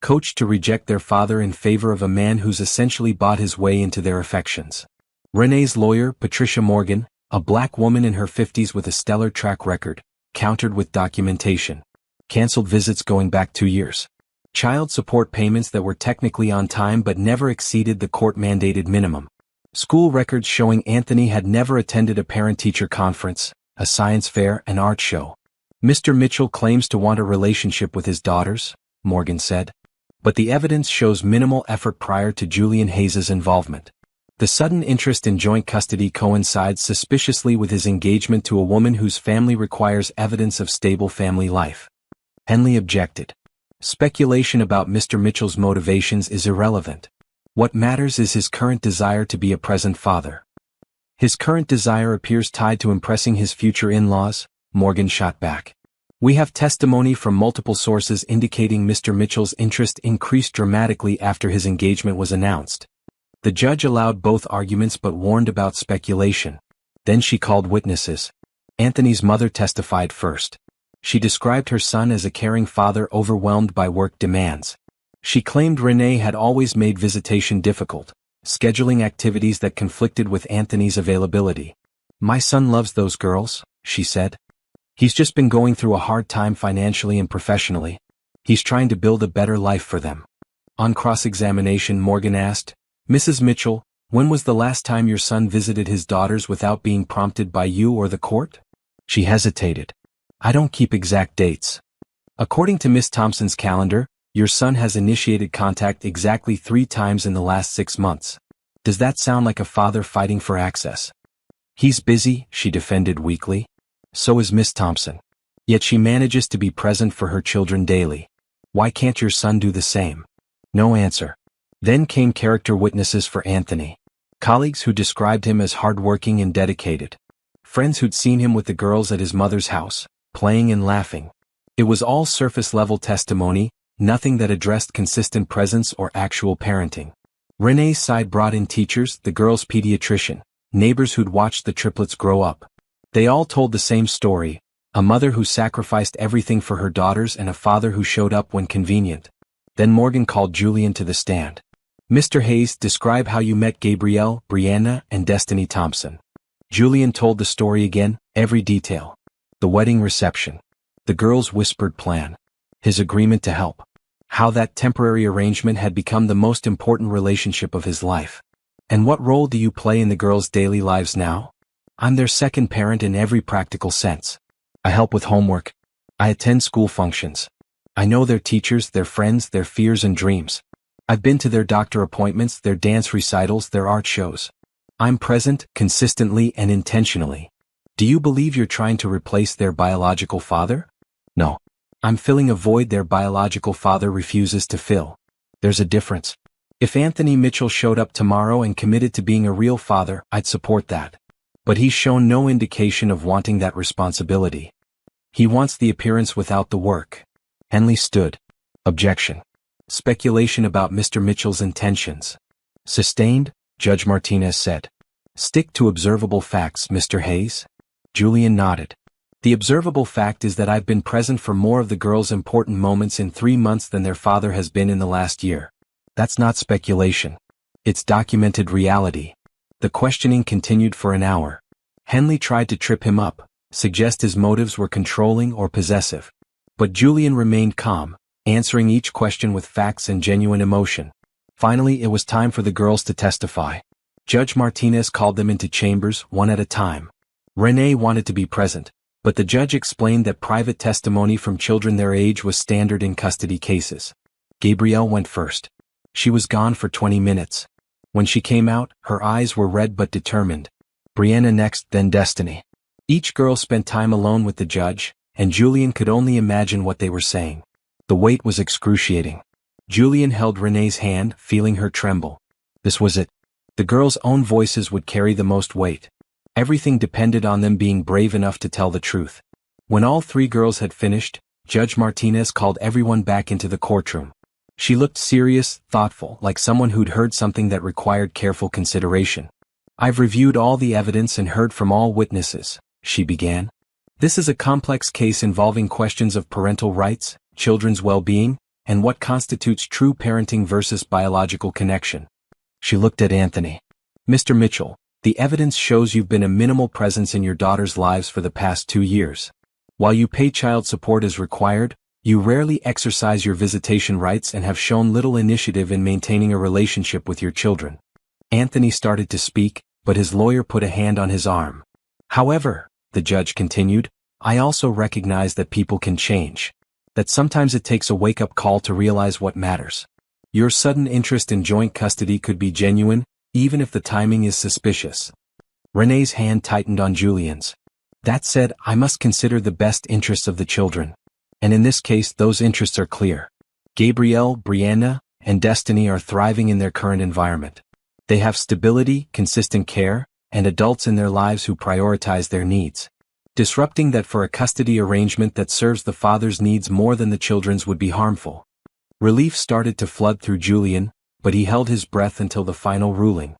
coached to reject their father in favor of a man who's essentially bought his way into their affections. Renee's lawyer, Patricia Morgan, a black woman in her 50s with a stellar track record, countered with documentation. Cancelled visits going back 2 years. Child support payments that were technically on time but never exceeded the court-mandated minimum. School records showing Anthony had never attended a parent-teacher conference, a science fair, an art show. Mr. Mitchell claims to want a relationship with his daughters, Morgan said. But the evidence shows minimal effort prior to Julian Hayes' involvement. The sudden interest in joint custody coincides suspiciously with his engagement to a woman whose family requires evidence of stable family life. Henley objected. Speculation about Mr. Mitchell's motivations is irrelevant. What matters is his current desire to be a present father. His current desire appears tied to impressing his future in-laws, Morgan shot back. We have testimony from multiple sources indicating Mr. Mitchell's interest increased dramatically after his engagement was announced. The judge allowed both arguments but warned about speculation. Then she called witnesses. Anthony's mother testified first. She described her son as a caring father overwhelmed by work demands. She claimed Renee had always made visitation difficult, scheduling activities that conflicted with Anthony's availability. My son loves those girls, she said. He's just been going through a hard time financially and professionally. He's trying to build a better life for them. On cross-examination, Morgan asked, Mrs. Mitchell, when was the last time your son visited his daughters without being prompted by you or the court? She hesitated. I don't keep exact dates. According to Miss Thompson's calendar, your son has initiated contact exactly 3 times in the last 6 months. Does that sound like a father fighting for access? He's busy, she defended weakly. So is Miss Thompson. Yet she manages to be present for her children daily. Why can't your son do the same? No answer. Then came character witnesses for Anthony. Colleagues who described him as hardworking and dedicated. Friends who'd seen him with the girls at his mother's house, playing and laughing. It was all surface-level testimony, nothing that addressed consistent presence or actual parenting. Renee's side brought in teachers, the girls' pediatrician, neighbors who'd watched the triplets grow up. They all told the same story, a mother who sacrificed everything for her daughters and a father who showed up when convenient. Then Morgan called Julian to the stand. Mr. Hayes, describe how you met Gabrielle, Brianna, and Destiny Thompson. Julian told the story again, every detail. The wedding reception. The girl's whispered plan. His agreement to help. How that temporary arrangement had become the most important relationship of his life. And what role do you play in the girls' daily lives now? I'm their second parent in every practical sense. I help with homework. I attend school functions. I know their teachers, their friends, their fears and dreams. I've been to their doctor appointments, their dance recitals, their art shows. I'm present, consistently and intentionally. Do you believe you're trying to replace their biological father? No. I'm filling a void their biological father refuses to fill. There's a difference. If Anthony Mitchell showed up tomorrow and committed to being a real father, I'd support that. But he's shown no indication of wanting that responsibility. He wants the appearance without the work. Henley stood. Objection. Speculation about Mr. Mitchell's intentions. Sustained, Judge Martinez said. Stick to observable facts, Mr. Hayes. Julian nodded. The observable fact is that I've been present for more of the girls' important moments in 3 months than their father has been in the last year. That's not speculation. It's documented reality. The questioning continued for an hour. Henley tried to trip him up, suggest his motives were controlling or possessive. But Julian remained calm, answering each question with facts and genuine emotion. Finally, it was time for the girls to testify. Judge Martinez called them into chambers, one at a time. Renee wanted to be present, but the judge explained that private testimony from children their age was standard in custody cases. Gabrielle went first. She was gone for 20 minutes. When she came out, her eyes were red but determined. Brianna next, then Destiny. Each girl spent time alone with the judge, and Julian could only imagine what they were saying. The wait was excruciating. Julian held Renee's hand, feeling her tremble. This was it. The girls' own voices would carry the most weight. Everything depended on them being brave enough to tell the truth. When all 3 girls had finished, Judge Martinez called everyone back into the courtroom. She looked serious, thoughtful, like someone who'd heard something that required careful consideration. I've reviewed all the evidence and heard from all witnesses, she began. This is a complex case involving questions of parental rights, children's well-being, and what constitutes true parenting versus biological connection. She looked at Anthony. Mr. Mitchell, the evidence shows you've been a minimal presence in your daughter's lives for the past 2 years. While you pay child support as required, you rarely exercise your visitation rights and have shown little initiative in maintaining a relationship with your children. Anthony started to speak, but his lawyer put a hand on his arm. However, the judge continued, I also recognize that people can change. That sometimes it takes a wake-up call to realize what matters. Your sudden interest in joint custody could be genuine, even if the timing is suspicious. Renee's hand tightened on Julian's. That said, I must consider the best interests of the children. And in this case, those interests are clear. Gabrielle, Brianna, and Destiny are thriving in their current environment. They have stability, consistent care, and adults in their lives who prioritize their needs. Disrupting that for a custody arrangement that serves the father's needs more than the children's would be harmful. Relief started to flood through Julian, but he held his breath until the final ruling.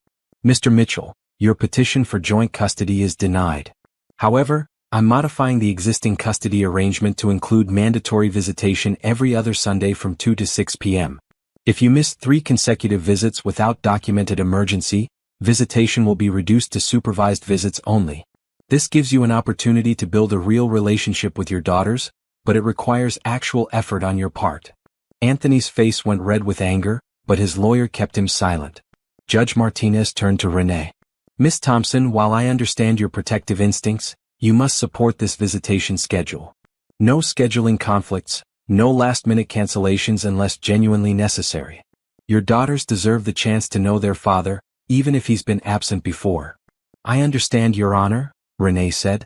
Mr. Mitchell, your petition for joint custody is denied. However, I'm modifying the existing custody arrangement to include mandatory visitation every other Sunday from 2 to 6 p.m. If you miss 3 consecutive visits without documented emergency, visitation will be reduced to supervised visits only. This gives you an opportunity to build a real relationship with your daughters, but it requires actual effort on your part. Anthony's face went red with anger, but his lawyer kept him silent. Judge Martinez turned to Renee. Miss Thompson, while I understand your protective instincts, you must support this visitation schedule. No scheduling conflicts, no last-minute cancellations unless genuinely necessary. Your daughters deserve the chance to know their father, even if he's been absent before. I understand, Your Honor, Renee said.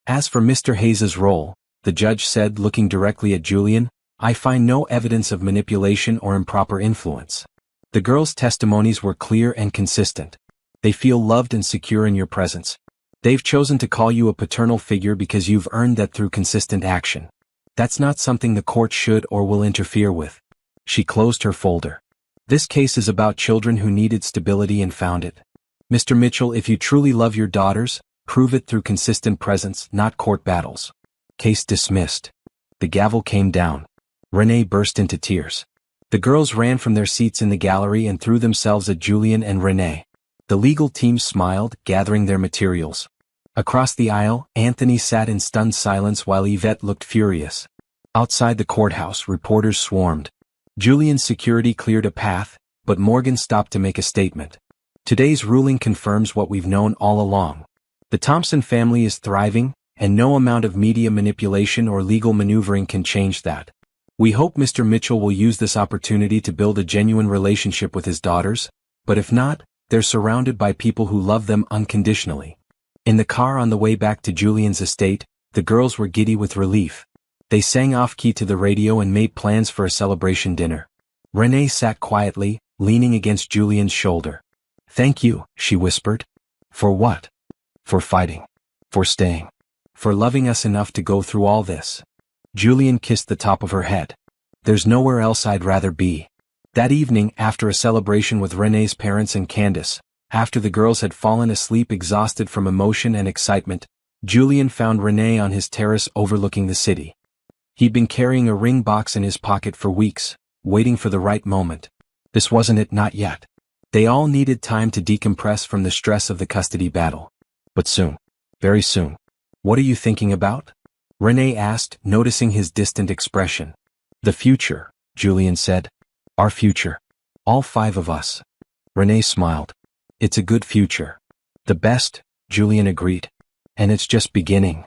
As for Mr. Hayes's role, the judge said, looking directly at Julian, I find no evidence of manipulation or improper influence. The girls' testimonies were clear and consistent. They feel loved and secure in your presence. They've chosen to call you a paternal figure because you've earned that through consistent action. That's not something the court should or will interfere with. She closed her folder. This case is about children who needed stability and found it. Mr. Mitchell, if you truly love your daughters, prove it through consistent presence, not court battles. Case dismissed. The gavel came down. Renee burst into tears. The girls ran from their seats in the gallery and threw themselves at Julian and Renee. The legal team smiled, gathering their materials. Across the aisle, Anthony sat in stunned silence while Yvette looked furious. Outside the courthouse, reporters swarmed. Julian's security cleared a path, but Morgan stopped to make a statement. Today's ruling confirms what we've known all along. The Thompson family is thriving, and no amount of media manipulation or legal maneuvering can change that. We hope Mr. Mitchell will use this opportunity to build a genuine relationship with his daughters, but if not, they're surrounded by people who love them unconditionally. In the car on the way back to Julian's estate, the girls were giddy with relief. They sang off-key to the radio and made plans for a celebration dinner. Renee sat quietly, leaning against Julian's shoulder. "Thank you," she whispered. "For what?" "For fighting. For staying. For loving us enough to go through all this." Julian kissed the top of her head. "There's nowhere else I'd rather be." That evening, after a celebration with Renee's parents and Candace, after the girls had fallen asleep exhausted from emotion and excitement, Julian found Renee on his terrace overlooking the city. He'd been carrying a ring box in his pocket for weeks, waiting for the right moment. This wasn't it, not yet. They all needed time to decompress from the stress of the custody battle. But soon. Very soon. "What are you thinking about?" Renee asked, noticing his distant expression. "The future," Julian said. "Our future. All 5 of us." Renee smiled. "It's a good future." "The best," Julian agreed. "And it's just beginning."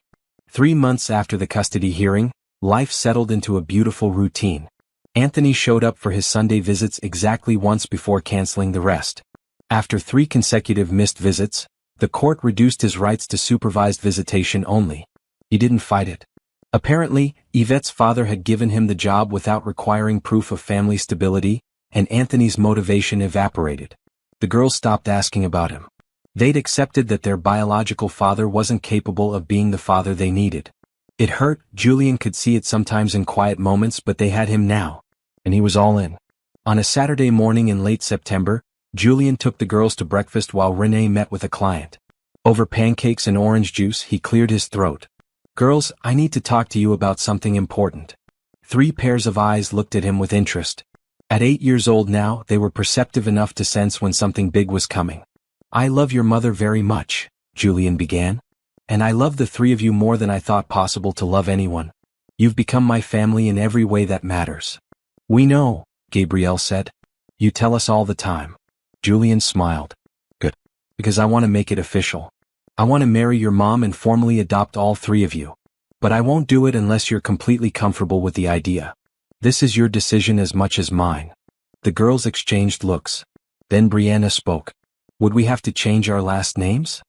3 months after the custody hearing, life settled into a beautiful routine. Anthony showed up for his Sunday visits exactly once before canceling the rest. After 3 consecutive missed visits, the court reduced his rights to supervised visitation only. He didn't fight it. Apparently, Yvette's father had given him the job without requiring proof of family stability, and Anthony's motivation evaporated. The girls stopped asking about him. They'd accepted that their biological father wasn't capable of being the father they needed. It hurt, Julian could see it sometimes in quiet moments, but they had him now. And he was all in. On a Saturday morning in late September, Julian took the girls to breakfast while Renee met with a client. Over pancakes and orange juice, he cleared his throat. "Girls, I need to talk to you about something important." 3 pairs of eyes looked at him with interest. At 8 years old now, they were perceptive enough to sense when something big was coming. "I love your mother very much," Julian began. "And I love the 3 of you more than I thought possible to love anyone. You've become my family in every way that matters." "We know," Gabrielle said. "You tell us all the time." Julian smiled. "Good. Because I want to make it official. I want to marry your mom and formally adopt all 3 of you. But I won't do it unless you're completely comfortable with the idea. This is your decision as much as mine." The girls exchanged looks. Then Brianna spoke. "Would we have to change our last names?"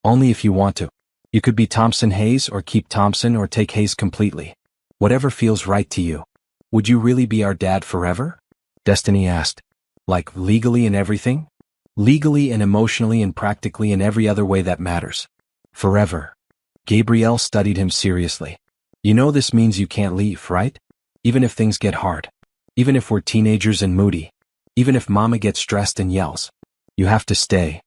"Only if you want to. You could be Thompson Hayes or keep Thompson or take Hayes completely. Whatever feels right to you." "Would you really be our dad forever?" Destiny asked. "Like legally and everything?" "Legally and emotionally and practically in every other way that matters. Forever." Gabrielle studied him seriously. "You know this means you can't leave, right? Even if things get hard. Even if we're teenagers and moody. Even if Mama gets stressed and yells. You have to stay."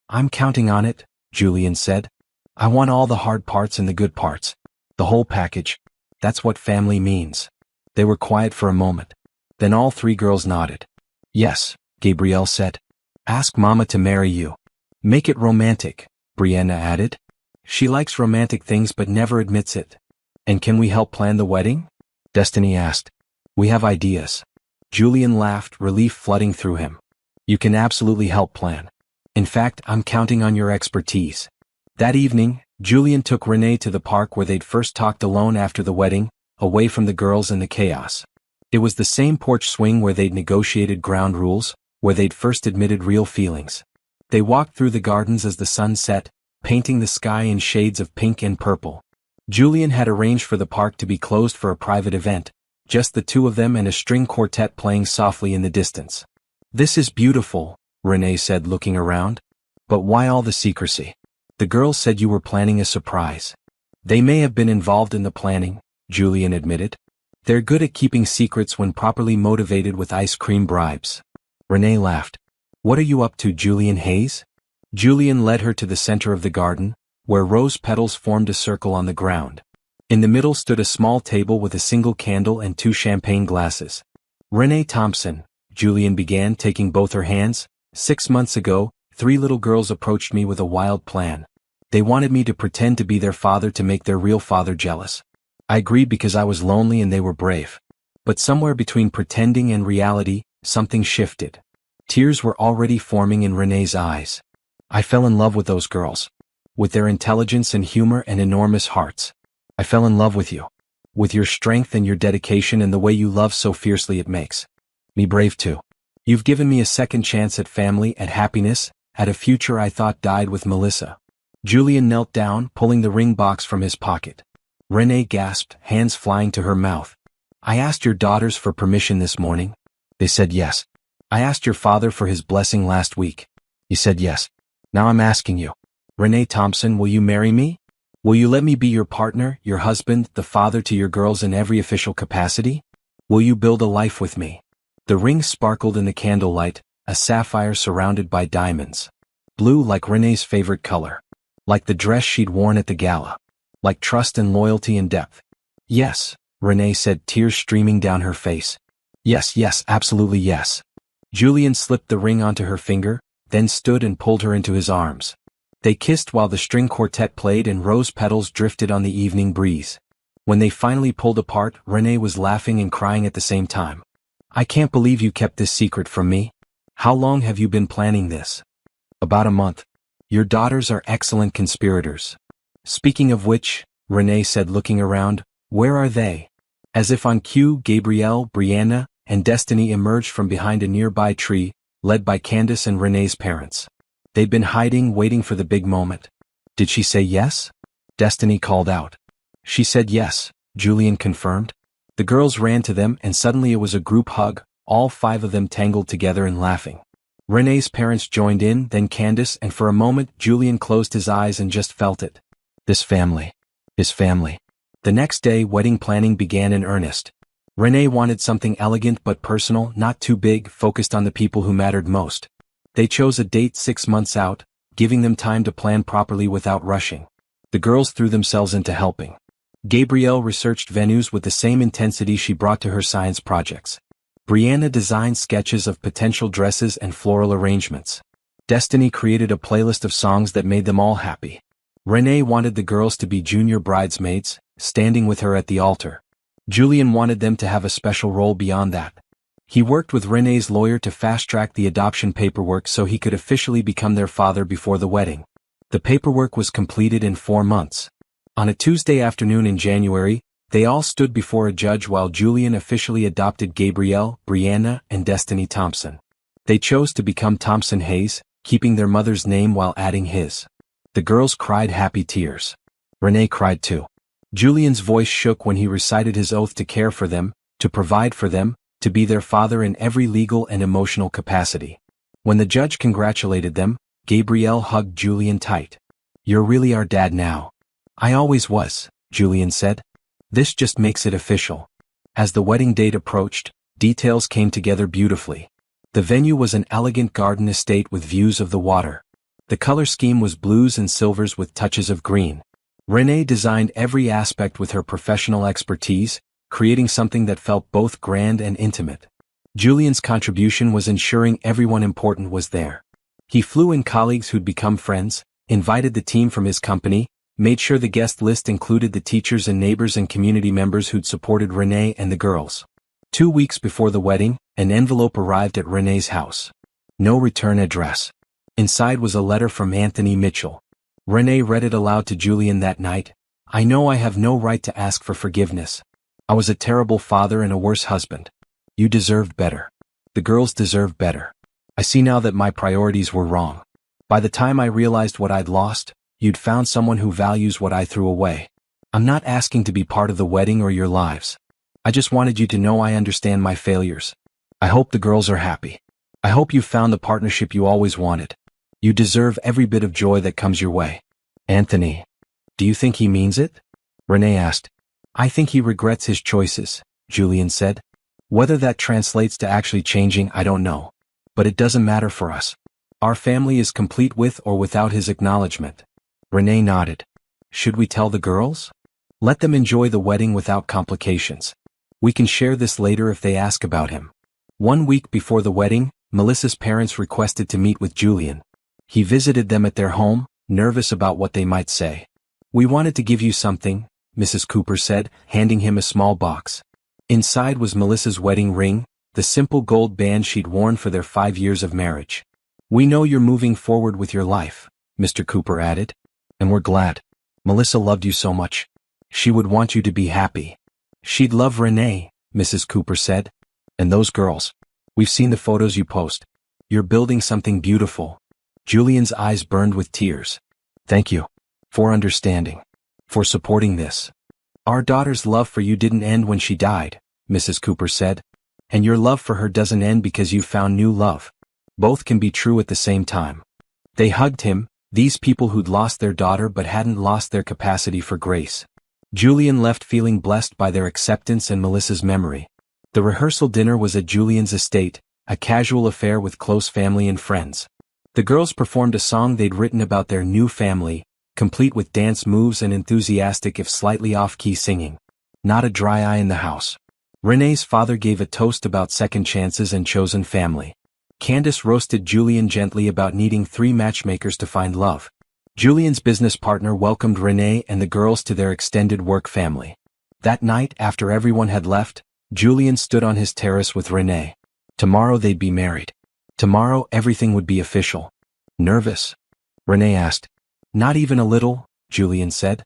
"I'm counting on it," Julian said. "I want all the hard parts and the good parts. The whole package. That's what family means." They were quiet for a moment. Then all 3 girls nodded. "Yes," Gabrielle said. "Ask Mama to marry you." "Make it romantic," Brianna added. "She likes romantic things but never admits it." "And can we help plan the wedding?" Destiny asked. "We have ideas." Julian laughed, relief flooding through him. "You can absolutely help plan. In fact, I'm counting on your expertise." That evening, Julian took Renee to the park where they'd first talked alone after the wedding, away from the girls and the chaos. It was the same porch swing where they'd negotiated ground rules, where they'd first admitted real feelings. They walked through the gardens as the sun set, painting the sky in shades of pink and purple. Julian had arranged for the park to be closed for a private event, just the 2 of them and a string quartet playing softly in the distance. "This is beautiful," Renee said, looking around. "But why all the secrecy? The girls said you were planning a surprise." "They may have been involved in the planning," Julian admitted. "They're good at keeping secrets when properly motivated with ice cream bribes." Renee laughed. "What are you up to, Julian Hayes?" Julian led her to the center of the garden, where rose petals formed a circle on the ground. In the middle stood a small table with a single candle and 2 champagne glasses. "Renee Thompson," Julian began, taking both her hands. "6 months ago, 3 little girls approached me with a wild plan. They wanted me to pretend to be their father to make their real father jealous. I agreed because I was lonely and they were brave. But somewhere between pretending and reality, something shifted. Tears were already forming in Renee's eyes. I fell in love with those girls. With their intelligence and humor and enormous hearts. I fell in love with you. With your strength and your dedication and the way you love so fiercely it makes me brave too. You've given me a second chance at family, at happiness, at a future I thought died with Melissa. Julian knelt down, pulling the ring box from his pocket. Renee gasped, hands flying to her mouth. I asked your daughters for permission this morning. They said yes. I asked your father for his blessing last week. He said yes. Now I'm asking you. Renee Thompson, will you marry me? Will you let me be your partner, your husband, the father to your girls in every official capacity? Will you build a life with me? The ring sparkled in the candlelight, a sapphire surrounded by diamonds. Blue like Renee's favorite color. Like the dress she'd worn at the gala. Like trust and loyalty and depth. Yes, Renee said, tears streaming down her face. Yes, yes, absolutely yes. Julian slipped the ring onto her finger, then stood and pulled her into his arms. They kissed while the string quartet played and rose petals drifted on the evening breeze. When they finally pulled apart, Renee was laughing and crying at the same time. I can't believe you kept this secret from me. How long have you been planning this? About a month. Your daughters are excellent conspirators. Speaking of which, Renee said looking around, where are they? As if on cue, Gabrielle, Brianna, and Destiny emerged from behind a nearby tree, led by Candace and Renee's parents. They'd been hiding, waiting for the big moment. Did she say yes? Destiny called out. She said yes, Julian confirmed. The girls ran to them and suddenly it was a group hug, all 5 of them tangled together and laughing. Renee's parents joined in, then Candace, and for a moment Julian closed his eyes and just felt it. This family. His family. The next day, wedding planning began in earnest. Renee wanted something elegant but personal, not too big, focused on the people who mattered most. They chose a date 6 months out, giving them time to plan properly without rushing. The girls threw themselves into helping. Gabrielle researched venues with the same intensity she brought to her science projects. Brianna designed sketches of potential dresses and floral arrangements. Destiny created a playlist of songs that made them all happy. Renee wanted the girls to be junior bridesmaids, standing with her at the altar. Julian wanted them to have a special role beyond that. He worked with Renee's lawyer to fast-track the adoption paperwork so he could officially become their father before the wedding. The paperwork was completed in 4 months. On a Tuesday afternoon in January, they all stood before a judge while Julian officially adopted Gabrielle, Brianna, and Destiny Thompson. They chose to become Thompson Hayes, keeping their mother's name while adding his. The girls cried happy tears. Renee cried too. Julian's voice shook when he recited his oath to care for them, to provide for them, to be their father in every legal and emotional capacity. When the judge congratulated them, Gabrielle hugged Julian tight. You're really our dad now. I always was, Julian said. This just makes it official. As the wedding date approached, details came together beautifully. The venue was an elegant garden estate with views of the water. The color scheme was blues and silvers with touches of green. Renee designed every aspect with her professional expertise, creating something that felt both grand and intimate. Julian's contribution was ensuring everyone important was there. He flew in colleagues who'd become friends, invited the team from his company, made sure the guest list included the teachers and neighbors and community members who'd supported Renee and the girls. 2 weeks before the wedding, an envelope arrived at Renee's house. No return address. Inside was a letter from Anthony Mitchell. Renee read it aloud to Julian that night. I know I have no right to ask for forgiveness. I was a terrible father and a worse husband. You deserved better. The girls deserved better. I see now that my priorities were wrong. By the time I realized what I'd lost, you'd found someone who values what I threw away. I'm not asking to be part of the wedding or your lives. I just wanted you to know I understand my failures. I hope the girls are happy. I hope you found the partnership you always wanted. You deserve every bit of joy that comes your way. Anthony. Do you think he means it? Renee asked. I think he regrets his choices, Julian said. Whether that translates to actually changing, I don't know. But it doesn't matter for us. Our family is complete with or without his acknowledgement. Renee nodded. Should we tell the girls? Let them enjoy the wedding without complications. We can share this later if they ask about him. 1 week before the wedding, Melissa's parents requested to meet with Julian. He visited them at their home, nervous about what they might say. "We wanted to give you something," Mrs. Cooper said, handing him a small box. Inside was Melissa's wedding ring, the simple gold band she'd worn for their 5 years of marriage. "We know you're moving forward with your life," Mr. Cooper added. "And we're glad. Melissa loved you so much. She would want you to be happy." "She'd love Renee," Mrs. Cooper said. "And those girls. We've seen the photos you post. You're building something beautiful." Julian's eyes burned with tears. "Thank you. For understanding. For supporting this. Our daughter's love for you didn't end when she died," Mrs. Cooper said. "And your love for her doesn't end because you've found new love. Both can be true at the same time." They hugged him, these people who'd lost their daughter but hadn't lost their capacity for grace. Julian left feeling blessed by their acceptance and Melissa's memory. The rehearsal dinner was at Julian's estate, a casual affair with close family and friends. The girls performed a song they'd written about their new family, complete with dance moves and enthusiastic if slightly off-key singing. Not a dry eye in the house. Renee's father gave a toast about second chances and chosen family. Candace roasted Julian gently about needing 3 matchmakers to find love. Julian's business partner welcomed Renee and the girls to their extended work family. That night, after everyone had left, Julian stood on his terrace with Renee. Tomorrow they'd be married. Tomorrow everything would be official. "Nervous?" Renee asked. "Not even a little," Julian said.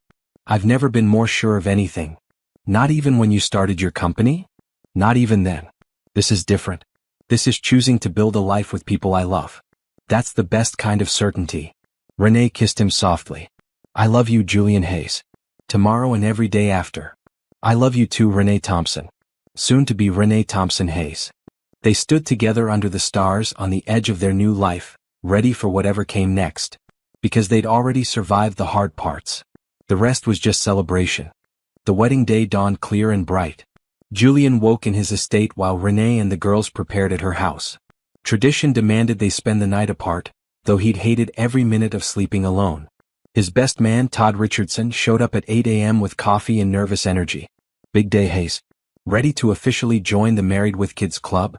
"I've never been more sure of anything." "Not even when you started your company?" "Not even then. This is different. This is choosing to build a life with people I love. That's the best kind of certainty." Renee kissed him softly. "I love you, Julian Hayes. Tomorrow and every day after. I love you too, Renee Thompson. Soon to be Renee Thompson Hayes." They stood together under the stars on the edge of their new life, ready for whatever came next. Because they'd already survived the hard parts. The rest was just celebration. The wedding day dawned clear and bright. Julian woke in his estate while Renee and the girls prepared at her house. Tradition demanded they spend the night apart, though he'd hated every minute of sleeping alone. His best man, Todd Richardson, showed up at 8 a.m. with coffee and nervous energy. "Big day, Hayes. Ready to officially join the Married with Kids Club?"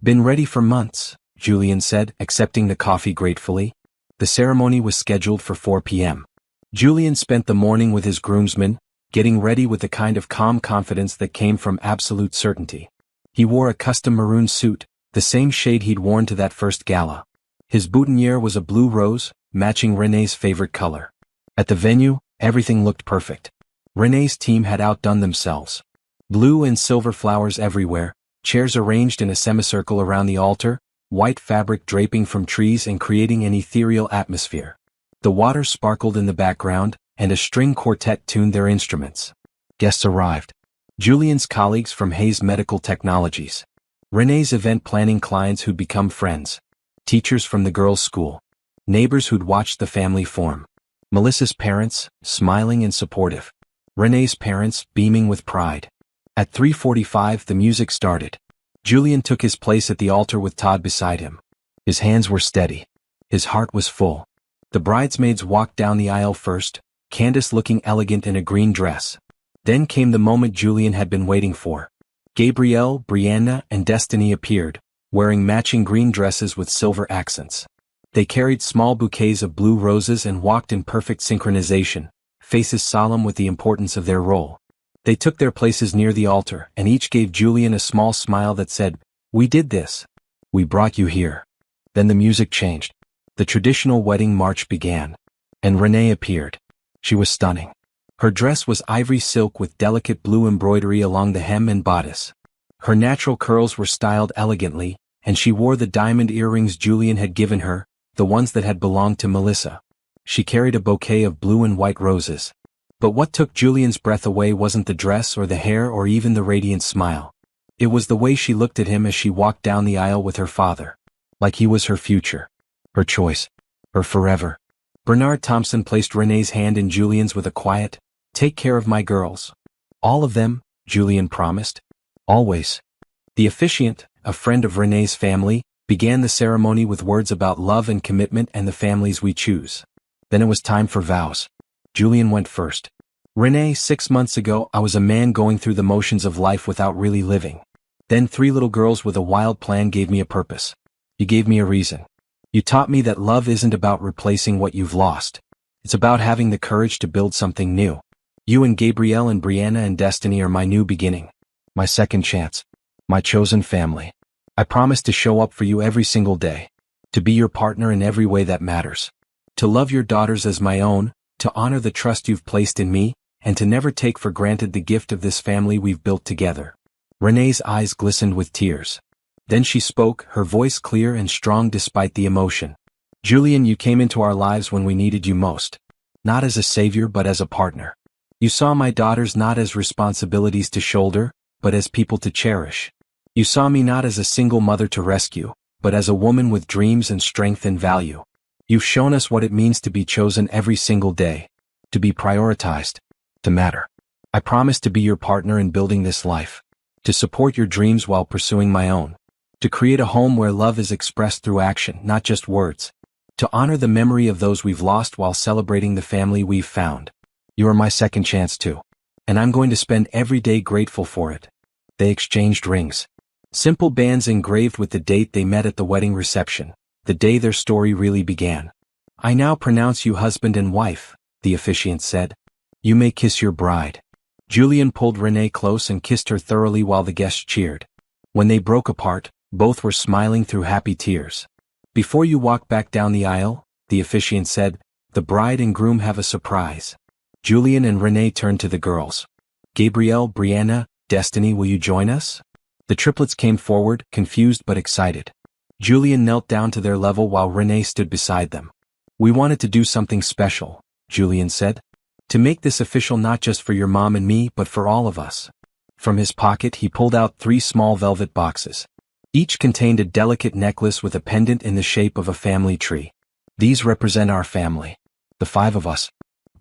"Been ready for months," Julian said, accepting the coffee gratefully. The ceremony was scheduled for 4 p.m. Julian spent the morning with his groomsmen, getting ready with the kind of calm confidence that came from absolute certainty. He wore a custom maroon suit, the same shade he'd worn to that first gala. His boutonniere was a blue rose, matching Renee's favorite color. At the venue, everything looked perfect. Renee's team had outdone themselves. Blue and silver flowers everywhere, chairs arranged in a semicircle around the altar, white fabric draping from trees and creating an ethereal atmosphere. The water sparkled in the background, and a string quartet tuned their instruments. Guests arrived. Julian's colleagues from Hayes Medical Technologies. Renee's event planning clients who'd become friends. Teachers from the girls' school. Neighbors who'd watched the family form. Melissa's parents, smiling and supportive. Renee's parents, beaming with pride. At 3:45 the music started. Julian took his place at the altar with Todd beside him. His hands were steady. His heart was full. The bridesmaids walked down the aisle first, Candace looking elegant in a green dress. Then came the moment Julian had been waiting for. Gabrielle, Brianna, and Destiny appeared, wearing matching green dresses with silver accents. They carried small bouquets of blue roses and walked in perfect synchronization, faces solemn with the importance of their role. They took their places near the altar, and each gave Julian a small smile that said, "We did this. We brought you here." Then the music changed. The traditional wedding march began. And Renee appeared. She was stunning. Her dress was ivory silk with delicate blue embroidery along the hem and bodice. Her natural curls were styled elegantly, and she wore the diamond earrings Julian had given her, the ones that had belonged to Melissa. She carried a bouquet of blue and white roses. But what took Julian's breath away wasn't the dress or the hair or even the radiant smile. It was the way she looked at him as she walked down the aisle with her father. Like he was her future. Her choice. Her forever. Bernard Thompson placed Renee's hand in Julian's with a quiet, "Take care of my girls." "All of them," Julian promised. "Always." The officiant, a friend of Renee's family, began the ceremony with words about love and commitment and the families we choose. Then it was time for vows. Julian went first. "Renee, 6 months ago I was a man going through the motions of life without really living. Then 3 little girls with a wild plan gave me a purpose. You gave me a reason. You taught me that love isn't about replacing what you've lost. It's about having the courage to build something new. You and Gabrielle and Brianna and Destiny are my new beginning. My second chance. My chosen family. I promise to show up for you every single day. To be your partner in every way that matters. To love your daughters as my own, to honor the trust you've placed in me, and to never take for granted the gift of this family we've built together. Renee's eyes glistened with tears. Then she spoke, her voice clear and strong despite the emotion. Julian, you came into our lives when we needed you most. Not as a savior but as a partner. You saw my daughters not as responsibilities to shoulder, but as people to cherish. You saw me not as a single mother to rescue, but as a woman with dreams and strength and value. You've shown us what it means to be chosen every single day. To be prioritized. To matter. I promise to be your partner in building this life. To support your dreams while pursuing my own. To create a home where love is expressed through action, not just words. To honor the memory of those we've lost while celebrating the family we've found. You are my second chance too. And I'm going to spend every day grateful for it. They exchanged rings. Simple bands engraved with the date they met at the wedding reception, the day their story really began. I now pronounce you husband and wife, the officiant said. You may kiss your bride. Julian pulled Renee close and kissed her thoroughly while the guests cheered. When they broke apart, both were smiling through happy tears. Before you walk back down the aisle, the officiant said, the bride and groom have a surprise. Julian and Renee turned to the girls. Gabrielle, Brianna, Destiny, will you join us? The triplets came forward, confused but excited. Julian knelt down to their level while Renee stood beside them. We wanted to do something special, Julian said. To make this official not just for your mom and me but for all of us. From his pocket he pulled out 3 small velvet boxes. Each contained a delicate necklace with a pendant in the shape of a family tree. These represent our family. The 5 of us.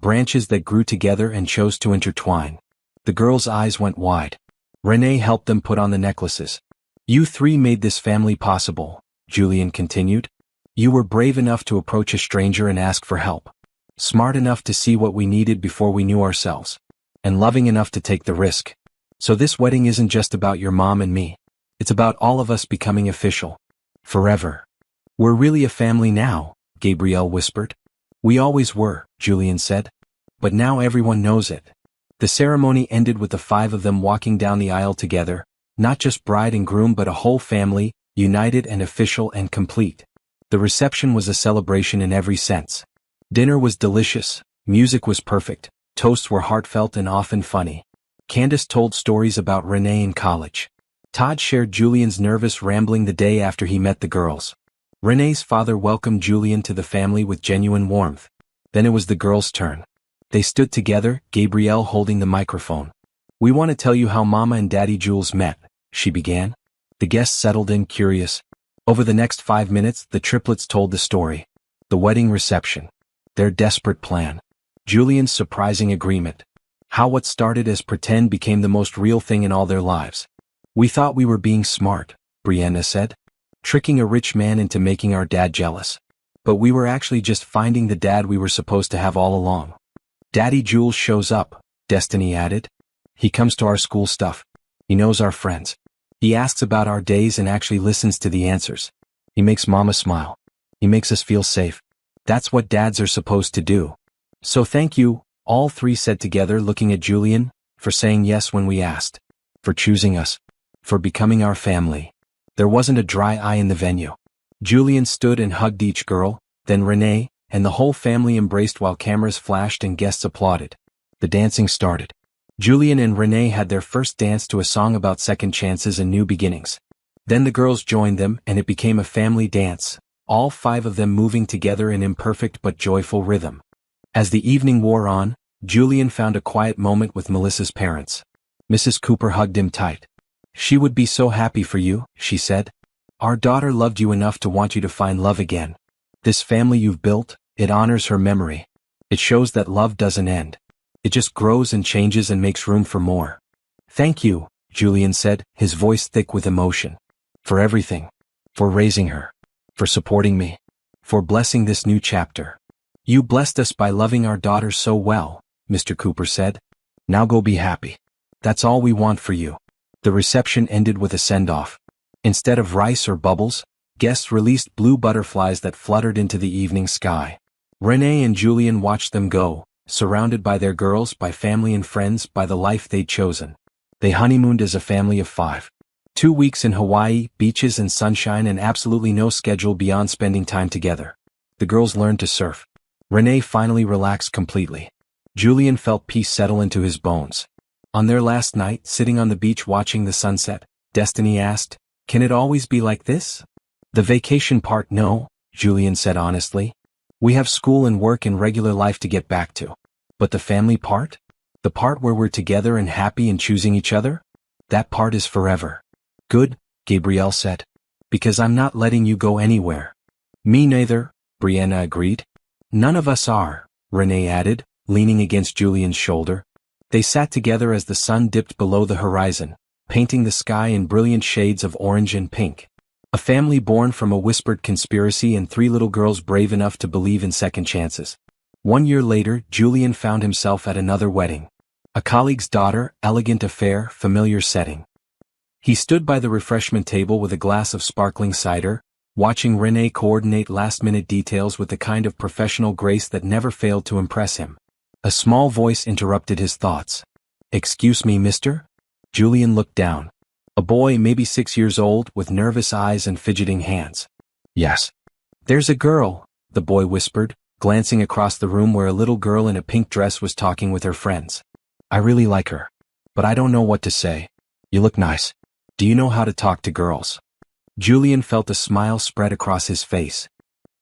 Branches that grew together and chose to intertwine. The girls' eyes went wide. Renee helped them put on the necklaces. You 3 made this family possible, Julian continued. You were brave enough to approach a stranger and ask for help. Smart enough to see what we needed before we knew ourselves. And loving enough to take the risk. So this wedding isn't just about your mom and me. It's about all of us becoming official. Forever. We're really a family now, Gabrielle whispered. We always were, Julian said. But now everyone knows it. The ceremony ended with the 5 of them walking down the aisle together, not just bride and groom but a whole family, united and official and complete. The reception was a celebration in every sense. Dinner was delicious, music was perfect, toasts were heartfelt and often funny. Candace told stories about Renee in college. Todd shared Julian's nervous rambling the day after he met the girls. Renee's father welcomed Julian to the family with genuine warmth. Then it was the girls' turn. They stood together, Gabrielle holding the microphone. We want to tell you how Mama and Daddy Jules met, she began. The guests settled in, curious. Over the next 5 minutes, the triplets told the story. The wedding reception. Their desperate plan. Julian's surprising agreement. How what started as pretend became the most real thing in all their lives. We thought we were being smart, Brianna said. Tricking a rich man into making our dad jealous. But we were actually just finding the dad we were supposed to have all along. Daddy Jules shows up, Destiny added. He comes to our school stuff. He knows our friends. He asks about our days and actually listens to the answers. He makes Mama smile. He makes us feel safe. That's what dads are supposed to do. So thank you, all 3 said together, looking at Julian, for saying yes when we asked. For choosing us. For becoming our family. There wasn't a dry eye in the venue. Julian stood and hugged each girl, then Renee, and the whole family embraced while cameras flashed and guests applauded. The dancing started. Julian and Renee had their first dance to a song about second chances and new beginnings. Then the girls joined them and it became a family dance, all 5 of them moving together in imperfect but joyful rhythm. As the evening wore on, Julian found a quiet moment with Melissa's parents. Mrs. Cooper hugged him tight. She would be so happy for you, she said. Our daughter loved you enough to want you to find love again. This family you've built, it honors her memory. It shows that love doesn't end. It just grows and changes and makes room for more. Thank you, Julian said, his voice thick with emotion. For everything. For raising her. For supporting me. For blessing this new chapter. You blessed us by loving our daughter so well, Mr. Cooper said. Now go be happy. That's all we want for you. The reception ended with a send-off. Instead of rice or bubbles, guests released blue butterflies that fluttered into the evening sky. Renee and Julian watched them go, surrounded by their girls, by family and friends, by the life they'd chosen. They honeymooned as a family of 5. 2 weeks in Hawaii, beaches and sunshine, and absolutely no schedule beyond spending time together. The girls learned to surf. Renee finally relaxed completely. Julian felt peace settle into his bones. On their last night, sitting on the beach watching the sunset, Destiny asked, "Can it always be like this?" "The vacation part, no," Julian said honestly. "We have school and work and regular life to get back to. But the family part? The part where we're together and happy and choosing each other? That part is forever." "Good," Gabrielle said. "Because I'm not letting you go anywhere." "Me neither," Brianna agreed. "None of us are," Renee added, leaning against Julian's shoulder. They sat together as the sun dipped below the horizon, painting the sky in brilliant shades of orange and pink. A family born from a whispered conspiracy and 3 little girls brave enough to believe in second chances. 1 year later, Julian found himself at another wedding. A colleague's daughter, elegant affair, familiar setting. He stood by the refreshment table with a glass of sparkling cider, watching Renee coordinate last-minute details with the kind of professional grace that never failed to impress him. A small voice interrupted his thoughts. "Excuse me, mister?" Julian looked down. A boy, maybe 6 years old, with nervous eyes and fidgeting hands. "Yes." "There's a girl," the boy whispered, glancing across the room where a little girl in a pink dress was talking with her friends. "I really like her. But I don't know what to say. You look nice. Do you know how to talk to girls?" Julian felt a smile spread across his face.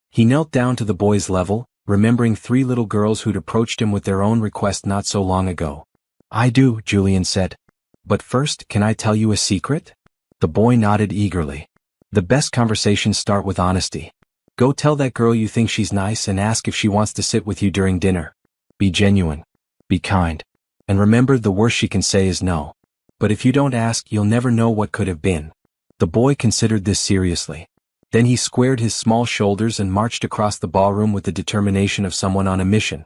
He knelt down to the boy's level, remembering 3 little girls who'd approached him with their own request not so long ago. "I do," Julian said. "But first, can I tell you a secret?" The boy nodded eagerly. "The best conversations start with honesty. Go tell that girl you think she's nice and ask if she wants to sit with you during dinner. Be genuine. Be kind. And remember, the worst she can say is no. But if you don't ask, you'll never know what could have been." The boy considered this seriously. Then he squared his small shoulders and marched across the ballroom with the determination of someone on a mission.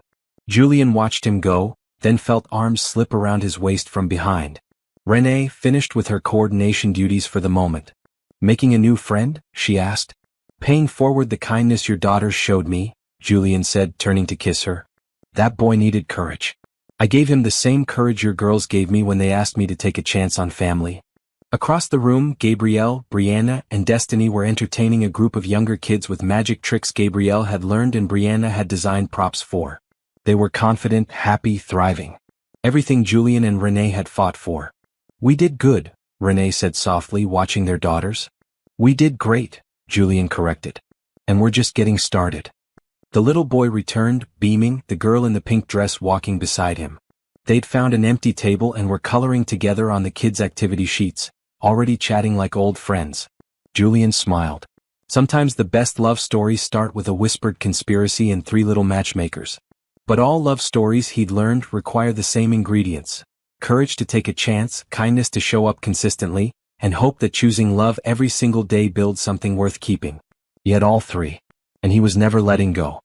Julian watched him go, then felt arms slip around his waist from behind. Renee finished with her coordination duties for the moment. "Making a new friend?" she asked. "Paying forward the kindness your daughters showed me," Julian said, turning to kiss her. "That boy needed courage. I gave him the same courage your girls gave me when they asked me to take a chance on family." Across the room, Gabrielle, Brianna, and Destiny were entertaining a group of younger kids with magic tricks Gabrielle had learned and Brianna had designed props for. They were confident, happy, thriving. Everything Julian and Renee had fought for. "We did good," Renee said softly, watching their daughters. "We did great," Julian corrected. "And we're just getting started." The little boy returned, beaming, the girl in the pink dress walking beside him. They'd found an empty table and were coloring together on the kids' activity sheets, already chatting like old friends. Julian smiled. Sometimes the best love stories start with a whispered conspiracy and 3 little matchmakers. But all love stories he'd learned require the same ingredients: courage to take a chance, kindness to show up consistently, and hope that choosing love every single day builds something worth keeping. He had all 3. And he was never letting go.